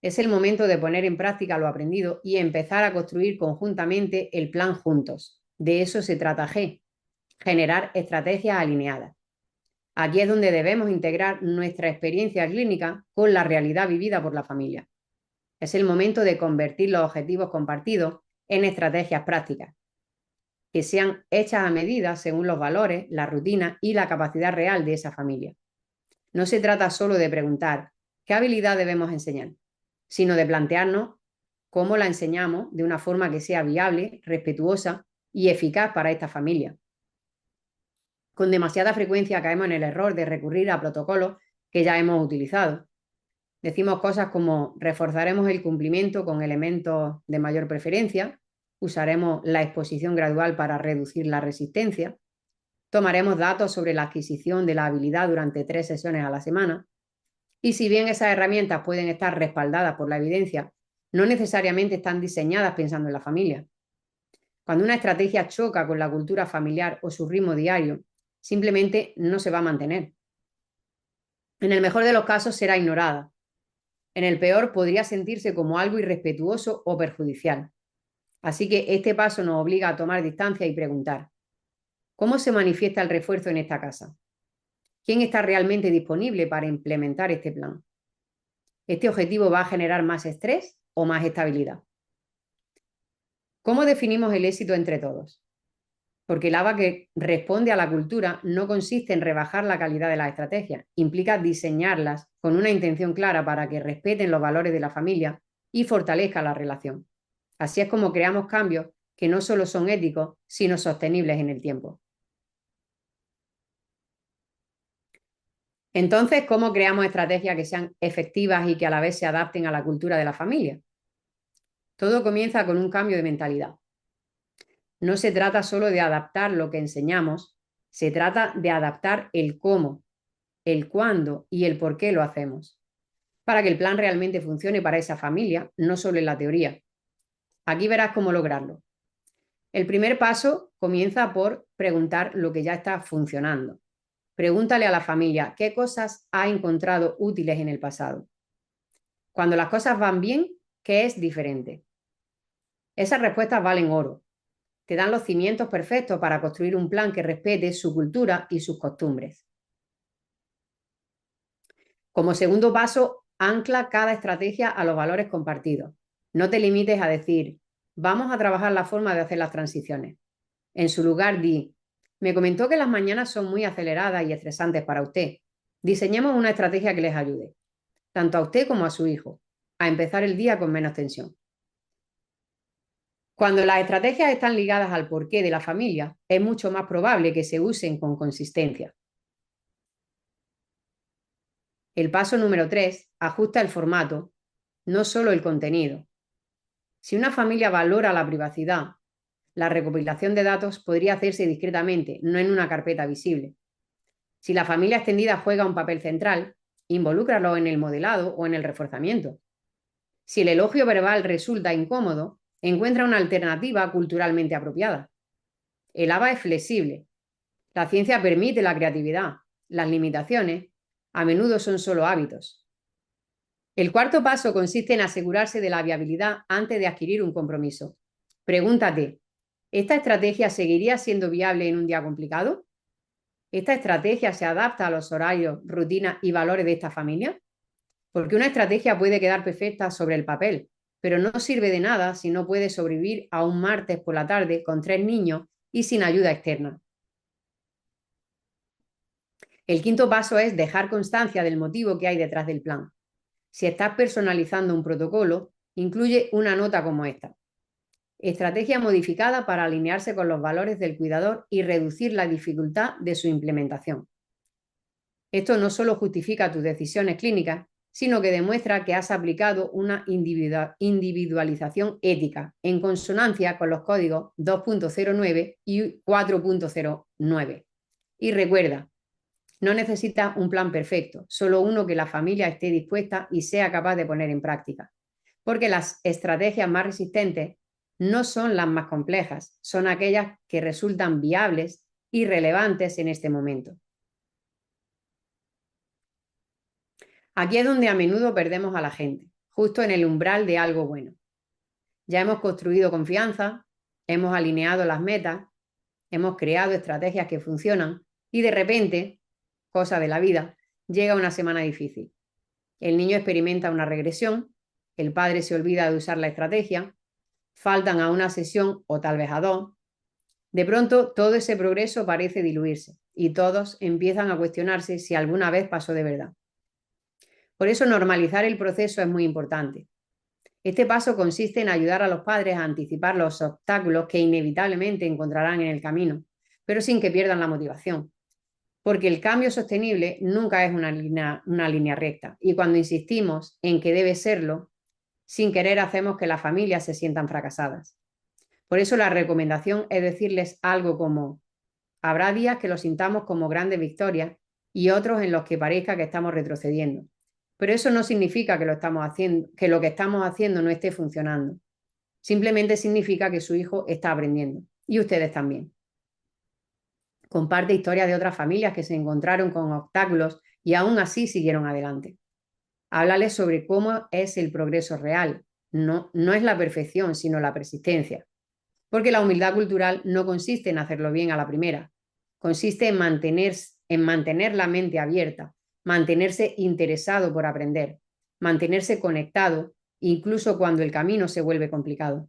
es el momento de poner en práctica lo aprendido y empezar a construir conjuntamente el plan juntos. De eso se trata G, generar estrategias alineadas. Aquí es donde debemos integrar nuestra experiencia clínica con la realidad vivida por la familia. Es el momento de convertir los objetivos compartidos en estrategias prácticas, que sean hechas a medida según los valores, la rutina y la capacidad real de esa familia. No se trata solo de preguntar qué habilidad debemos enseñar, sino de plantearnos cómo la enseñamos de una forma que sea viable, respetuosa y eficaz para esta familia. Con demasiada frecuencia caemos en el error de recurrir a protocolos que ya hemos utilizado. Decimos cosas como reforzaremos el cumplimiento con elementos de mayor preferencia, usaremos la exposición gradual para reducir la resistencia, tomaremos datos sobre la adquisición de la habilidad durante 3 sesiones a la semana. Y si bien esas herramientas pueden estar respaldadas por la evidencia, no necesariamente están diseñadas pensando en la familia. Cuando una estrategia choca con la cultura familiar o su ritmo diario, simplemente no se va a mantener. En el mejor de los casos será ignorada. En el peor podría sentirse como algo irrespetuoso o perjudicial. Así que este paso nos obliga a tomar distancia y preguntar: ¿cómo se manifiesta el refuerzo en esta casa? ¿Quién está realmente disponible para implementar este plan? ¿Este objetivo va a generar más estrés o más estabilidad? ¿Cómo definimos el éxito entre todos? Porque el ABA que responde a la cultura no consiste en rebajar la calidad de las estrategias, implica diseñarlas con una intención clara para que respeten los valores de la familia y fortalezca la relación. Así es como creamos cambios que no solo son éticos, sino sostenibles en el tiempo. Entonces, ¿cómo creamos estrategias que sean efectivas y que a la vez se adapten a la cultura de la familia? Todo comienza con un cambio de mentalidad. No se trata solo de adaptar lo que enseñamos, se trata de adaptar el cómo, el cuándo y el por qué lo hacemos, para que el plan realmente funcione para esa familia, no solo en la teoría. Aquí verás cómo lograrlo. El primer paso comienza por preguntar lo que ya está funcionando. Pregúntale a la familia qué cosas ha encontrado útiles en el pasado. Cuando las cosas van bien, ¿qué es diferente? Esas respuestas valen oro. Te dan los cimientos perfectos para construir un plan que respete su cultura y sus costumbres. Como segundo paso, ancla cada estrategia a los valores compartidos. No te limites a decir: vamos a trabajar la forma de hacer las transiciones. En su lugar, di: me comentó que las mañanas son muy aceleradas y estresantes para usted. Diseñemos una estrategia que les ayude, tanto a usted como a su hijo, a empezar el día con menos tensión. Cuando las estrategias están ligadas al porqué de la familia, es mucho más probable que se usen con consistencia. El paso número 3, ajusta el formato, no solo el contenido. Si una familia valora la privacidad, la recopilación de datos podría hacerse discretamente, no en una carpeta visible. Si la familia extendida juega un papel central, involúcralo en el modelado o en el reforzamiento. Si el elogio verbal resulta incómodo, encuentra una alternativa culturalmente apropiada. El ABA es flexible. La ciencia permite la creatividad. Las limitaciones a menudo son solo hábitos. El cuarto paso consiste en asegurarse de la viabilidad antes de adquirir un compromiso. Pregúntate: ¿esta estrategia seguiría siendo viable en un día complicado? ¿Esta estrategia se adapta a los horarios, rutinas y valores de esta familia? Porque una estrategia puede quedar perfecta sobre el papel, pero no sirve de nada si no puede sobrevivir a un martes por la tarde con 3 niños y sin ayuda externa. El quinto paso es dejar constancia del motivo que hay detrás del plan. Si estás personalizando un protocolo, incluye una nota como esta: estrategia modificada para alinearse con los valores del cuidador y reducir la dificultad de su implementación. Esto no solo justifica tus decisiones clínicas, sino que demuestra que has aplicado una individualización ética en consonancia con los códigos 2.09 y 4.09. Y recuerda, no necesitas un plan perfecto, solo uno que la familia esté dispuesta y sea capaz de poner en práctica. Porque las estrategias más resistentes no son las más complejas, son aquellas que resultan viables y relevantes en este momento. Aquí es donde a menudo perdemos a la gente, justo en el umbral de algo bueno. Ya hemos construido confianza, hemos alineado las metas, hemos creado estrategias que funcionan y de repente, cosa de la vida, llega una semana difícil. El niño experimenta una regresión, el padre se olvida de usar la estrategia, faltan a una sesión o tal vez a 2. De pronto, todo ese progreso parece diluirse y todos empiezan a cuestionarse si alguna vez pasó de verdad. Por eso normalizar el proceso es muy importante. Este paso consiste en ayudar a los padres a anticipar los obstáculos que inevitablemente encontrarán en el camino, pero sin que pierdan la motivación. porque el cambio sostenible nunca es una línea recta, y cuando insistimos en que debe serlo, sin querer hacemos que las familias se sientan fracasadas. Por eso la recomendación es decirles algo como: habrá días que lo sintamos como grandes victorias y otros en los que parezca que estamos retrocediendo. Pero eso no significa que lo que estamos haciendo no esté funcionando. Simplemente significa que su hijo está aprendiendo y ustedes también. Comparte historias de otras familias que se encontraron con obstáculos y aún así siguieron adelante. Háblales sobre cómo es el progreso real. No es la perfección, sino la persistencia. Porque la humildad cultural no consiste en hacerlo bien a la primera. Consiste en mantener la mente abierta, mantenerse interesado por aprender, mantenerse conectado, incluso cuando el camino se vuelve complicado.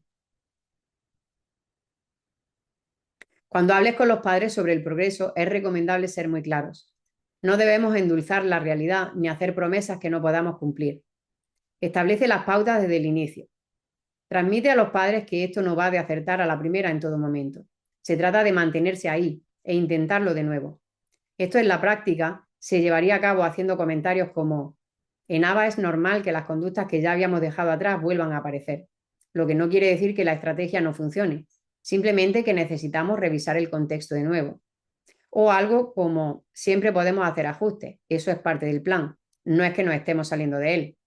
Cuando hables con los padres sobre el progreso, es recomendable ser muy claros. No debemos endulzar la realidad ni hacer promesas que no podamos cumplir. Establece las pautas desde el inicio. Transmite a los padres que esto no va de acertar a la primera en todo momento. Se trata de mantenerse ahí e intentarlo de nuevo. Esto en la práctica se llevaría a cabo haciendo comentarios como: en ABA es normal que las conductas que ya habíamos dejado atrás vuelvan a aparecer, lo que no quiere decir que la estrategia no funcione, simplemente que necesitamos revisar el contexto de nuevo. O algo como: siempre podemos hacer ajustes, eso es parte del plan, no es que nos estemos saliendo de él.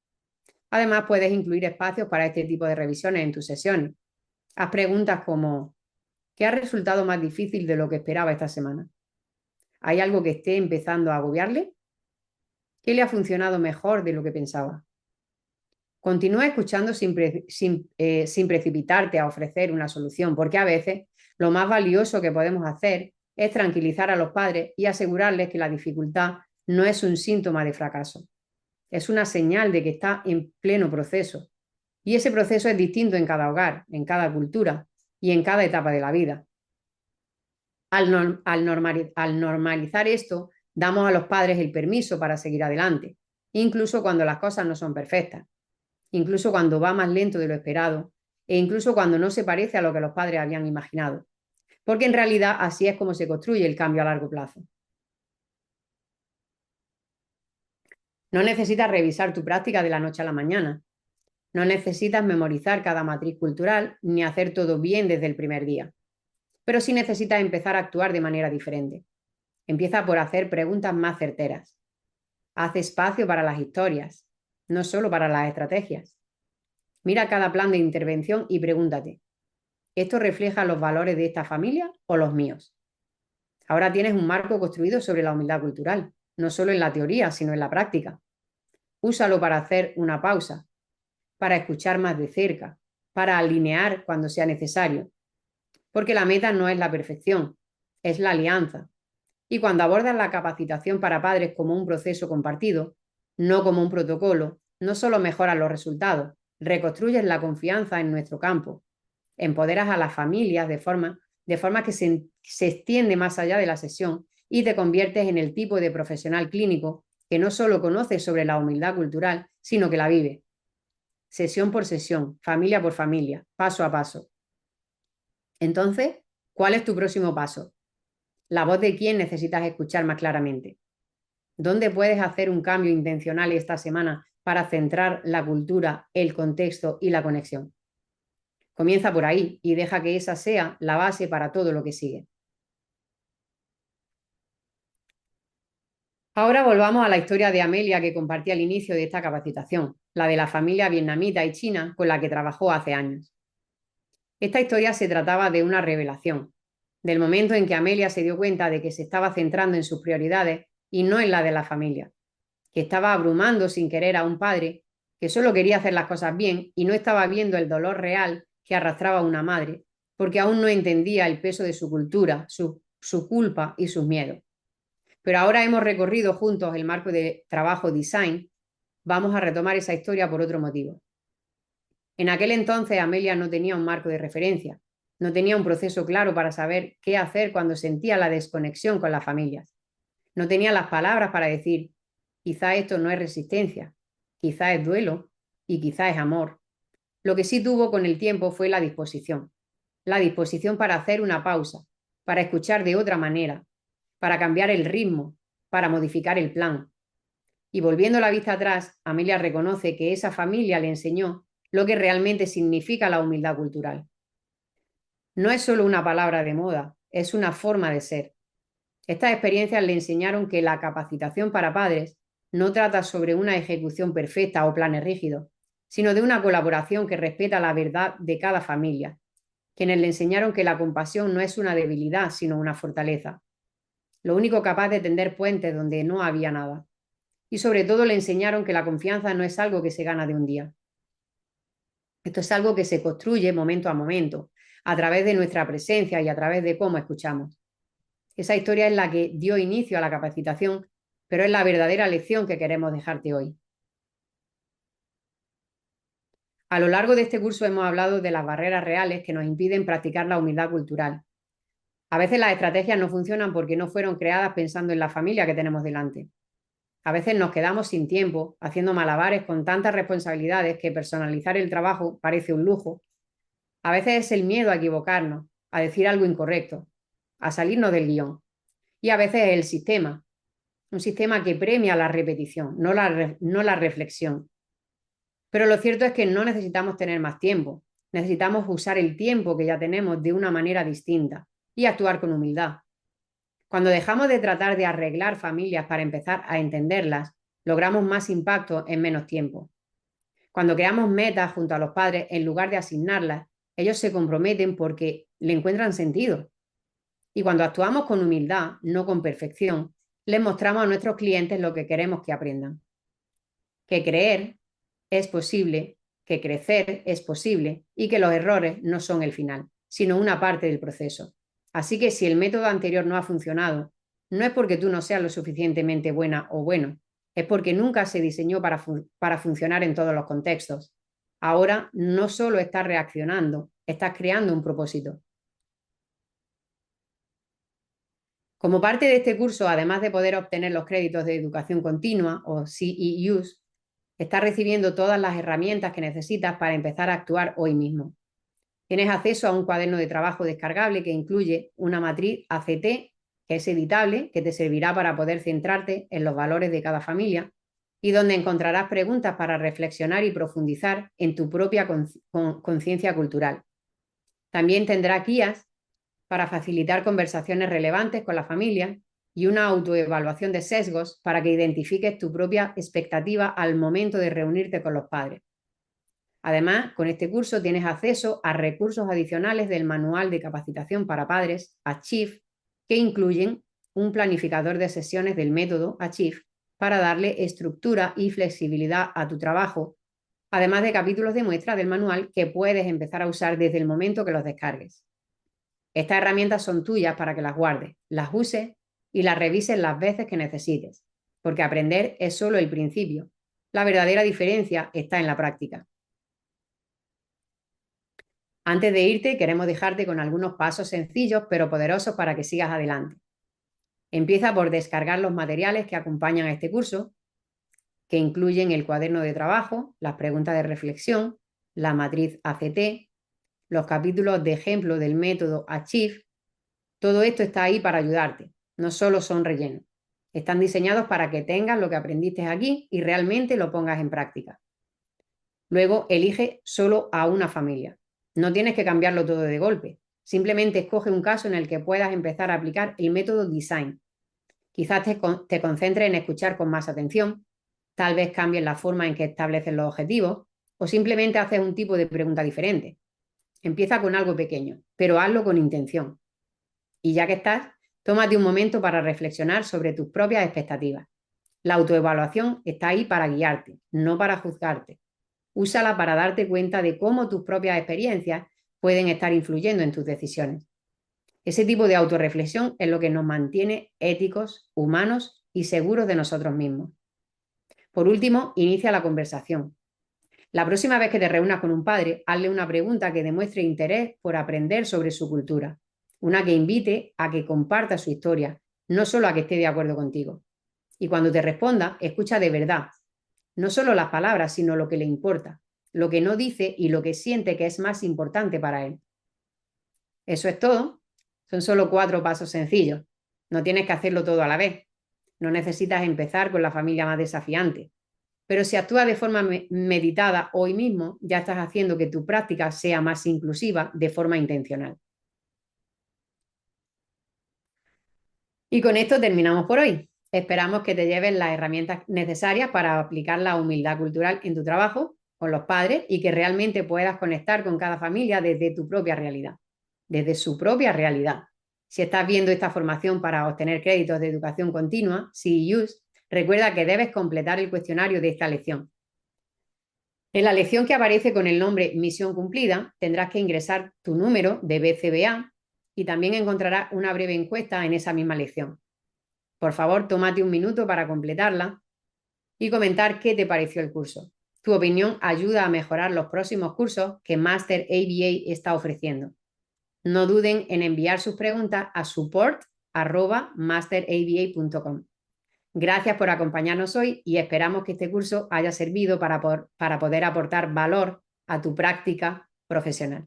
Además, puedes incluir espacios para este tipo de revisiones en tus sesiones. Haz preguntas como: ¿qué ha resultado más difícil de lo que esperaba esta semana? ¿Hay algo que esté empezando a agobiarle? ¿Qué le ha funcionado mejor de lo que pensaba? Continúa escuchando sin precipitarte a ofrecer una solución, porque a veces lo más valioso que podemos hacer es tranquilizar a los padres y asegurarles que la dificultad no es un síntoma de fracaso, es una señal de que está en pleno proceso. Y ese proceso es distinto en cada hogar, en cada cultura y en cada etapa de la vida. Al normalizar esto, damos a los padres el permiso para seguir adelante, incluso cuando las cosas no son perfectas, incluso cuando va más lento de lo esperado e incluso cuando no se parece a lo que los padres habían imaginado, porque en realidad así es como se construye el cambio a largo plazo. No necesitas revisar tu práctica de la noche a la mañana, no necesitas memorizar cada matriz cultural ni hacer todo bien desde el primer día, pero sí necesitas empezar a actuar de manera diferente. Empieza por hacer preguntas más certeras. Haz espacio para las historias, no solo para las estrategias. Mira cada plan de intervención y pregúntate: ¿esto refleja los valores de esta familia o los míos? Ahora tienes un marco construido sobre la humildad cultural, no solo en la teoría, sino en la práctica. Úsalo para hacer una pausa, para escuchar más de cerca, para alinear cuando sea necesario. Porque la meta no es la perfección, es la alianza. Y cuando abordas la capacitación para padres como un proceso compartido, no como un protocolo, no solo mejoras los resultados, reconstruyes la confianza en nuestro campo, empoderas a las familias de forma que se extiende más allá de la sesión y te conviertes en el tipo de profesional clínico que no solo conoce sobre la humildad cultural, sino que la vive. Sesión por sesión, familia por familia, paso a paso. Entonces, ¿cuál es tu próximo paso? ¿La voz de quién necesitas escuchar más claramente? ¿Dónde puedes hacer un cambio intencional esta semana para centrar la cultura, el contexto y la conexión? Comienza por ahí y deja que esa sea la base para todo lo que sigue. Ahora volvamos a la historia de Amelia que compartí al inicio de esta capacitación, la de la familia vietnamita y china con la que trabajó hace años. Esta historia se trataba de una revelación, del momento en que Amelia se dio cuenta de que se estaba centrando en sus prioridades y no en la de la familia, que estaba abrumando sin querer a un padre que solo quería hacer las cosas bien y no estaba viendo el dolor real que arrastraba una madre, porque aún no entendía el peso de su cultura, su culpa y sus miedos. Pero ahora hemos recorrido juntos el marco de trabajo design, vamos a retomar esa historia por otro motivo. En aquel entonces Amelia no tenía un marco de referencia, no tenía un proceso claro para saber qué hacer cuando sentía la desconexión con las familias. No tenía las palabras para decir: quizá esto no es resistencia, quizá es duelo y quizá es amor. Lo que sí tuvo con el tiempo fue la disposición para hacer una pausa, para escuchar de otra manera, para cambiar el ritmo, para modificar el plan. Y volviendo la vista atrás, Amelia reconoce que esa familia le enseñó lo que realmente significa la humildad cultural. No es solo una palabra de moda, es una forma de ser. Estas experiencias le enseñaron que la capacitación para padres no trata sobre una ejecución perfecta o planes rígidos, sino de una colaboración que respeta la verdad de cada familia, quienes le enseñaron que la compasión no es una debilidad, sino una fortaleza, lo único capaz de tender puentes donde no había nada. Y sobre todo le enseñaron que la confianza no es algo que se gana de un día. Esto es algo que se construye momento a momento, a través de nuestra presencia y a través de cómo escuchamos. Esa historia es la que dio inicio a la capacitación, pero es la verdadera lección que queremos dejarte hoy. A lo largo de este curso hemos hablado de las barreras reales que nos impiden practicar la humildad cultural. A veces las estrategias no funcionan porque no fueron creadas pensando en la familia que tenemos delante. A veces nos quedamos sin tiempo, haciendo malabares con tantas responsabilidades que personalizar el trabajo parece un lujo. A veces es el miedo a equivocarnos, a decir algo incorrecto, a salirnos del guión. Y a veces es el sistema, un sistema que premia la repetición, no la reflexión. Pero lo cierto es que no necesitamos tener más tiempo, necesitamos usar el tiempo que ya tenemos de una manera distinta y actuar con humildad. Cuando dejamos de tratar de arreglar familias para empezar a entenderlas, logramos más impacto en menos tiempo. Cuando creamos metas junto a los padres, en lugar de asignarlas, ellos se comprometen porque le encuentran sentido. Y cuando actuamos con humildad, no con perfección, les mostramos a nuestros clientes lo que queremos que aprendan. Que creer es posible, que crecer es posible y que los errores no son el final, sino una parte del proceso. Así que si el método anterior no ha funcionado, no es porque tú no seas lo suficientemente buena o bueno, es porque nunca se diseñó para funcionar en todos los contextos. Ahora no solo estás reaccionando, estás creando un propósito. Como parte de este curso, además de poder obtener los créditos de educación continua o CEUs, estás recibiendo todas las herramientas que necesitas para empezar a actuar hoy mismo. Tienes acceso a un cuaderno de trabajo descargable que incluye una matriz ACT, que es editable, que te servirá para poder centrarte en los valores de cada familia y donde encontrarás preguntas para reflexionar y profundizar en tu propia conciencia cultural. También tendrás guías para facilitar conversaciones relevantes con la familia y una autoevaluación de sesgos para que identifiques tu propia expectativa al momento de reunirte con los padres. Además, con este curso tienes acceso a recursos adicionales del Manual de Capacitación para Padres, Achieve, que incluyen un planificador de sesiones del método Achieve para darle estructura y flexibilidad a tu trabajo, además de capítulos de muestra del manual que puedes empezar a usar desde el momento que los descargues. Estas herramientas son tuyas para que las guardes, las uses y las revises las veces que necesites, porque aprender es solo el principio. La verdadera diferencia está en la práctica. Antes de irte, queremos dejarte con algunos pasos sencillos pero poderosos para que sigas adelante. Empieza por descargar los materiales que acompañan a este curso, que incluyen el cuaderno de trabajo, las preguntas de reflexión, la matriz ACT, los capítulos de ejemplo del método Achieve. Todo esto está ahí para ayudarte, no solo son rellenos. Están diseñados para que tengas lo que aprendiste aquí y realmente lo pongas en práctica. Luego, elige solo a una familia. No tienes que cambiarlo todo de golpe. Simplemente escoge un caso en el que puedas empezar a aplicar el método Design. Quizás te concentres en escuchar con más atención, tal vez cambies la forma en que estableces los objetivos o simplemente haces un tipo de pregunta diferente. Empieza con algo pequeño, pero hazlo con intención. Y ya que estás, tómate un momento para reflexionar sobre tus propias expectativas. La autoevaluación está ahí para guiarte, no para juzgarte. Úsala para darte cuenta de cómo tus propias experiencias pueden estar influyendo en tus decisiones. Ese tipo de autorreflexión es lo que nos mantiene éticos, humanos y seguros de nosotros mismos. Por último, inicia la conversación. La próxima vez que te reúnas con un padre, hazle una pregunta que demuestre interés por aprender sobre su cultura. Una que invite a que comparta su historia, no solo a que esté de acuerdo contigo. Y cuando te responda, escucha de verdad. No solo las palabras, sino lo que le importa, lo que no dice y lo que siente que es más importante para él. Eso es todo. Son solo 4 pasos sencillos. No tienes que hacerlo todo a la vez. No necesitas empezar con la familia más desafiante. Pero si actúas de forma meditada hoy mismo, ya estás haciendo que tu práctica sea más inclusiva de forma intencional. Y con esto terminamos por hoy. Esperamos que te lleves las herramientas necesarias para aplicar la humildad cultural en tu trabajo con los padres y que realmente puedas conectar con cada familia desde tu propia realidad, desde su propia realidad. Si estás viendo esta formación para obtener créditos de educación continua, CEUs, recuerda que debes completar el cuestionario de esta lección. En la lección que aparece con el nombre Misión cumplida, tendrás que ingresar tu número de BCBA y también encontrarás una breve encuesta en esa misma lección. Por favor, tómate un minuto para completarla y comentar qué te pareció el curso. Tu opinión ayuda a mejorar los próximos cursos que Master ABA está ofreciendo. No duden en enviar sus preguntas a support@masteraba.com. Gracias por acompañarnos hoy y esperamos que este curso haya servido para poder aportar valor a tu práctica profesional.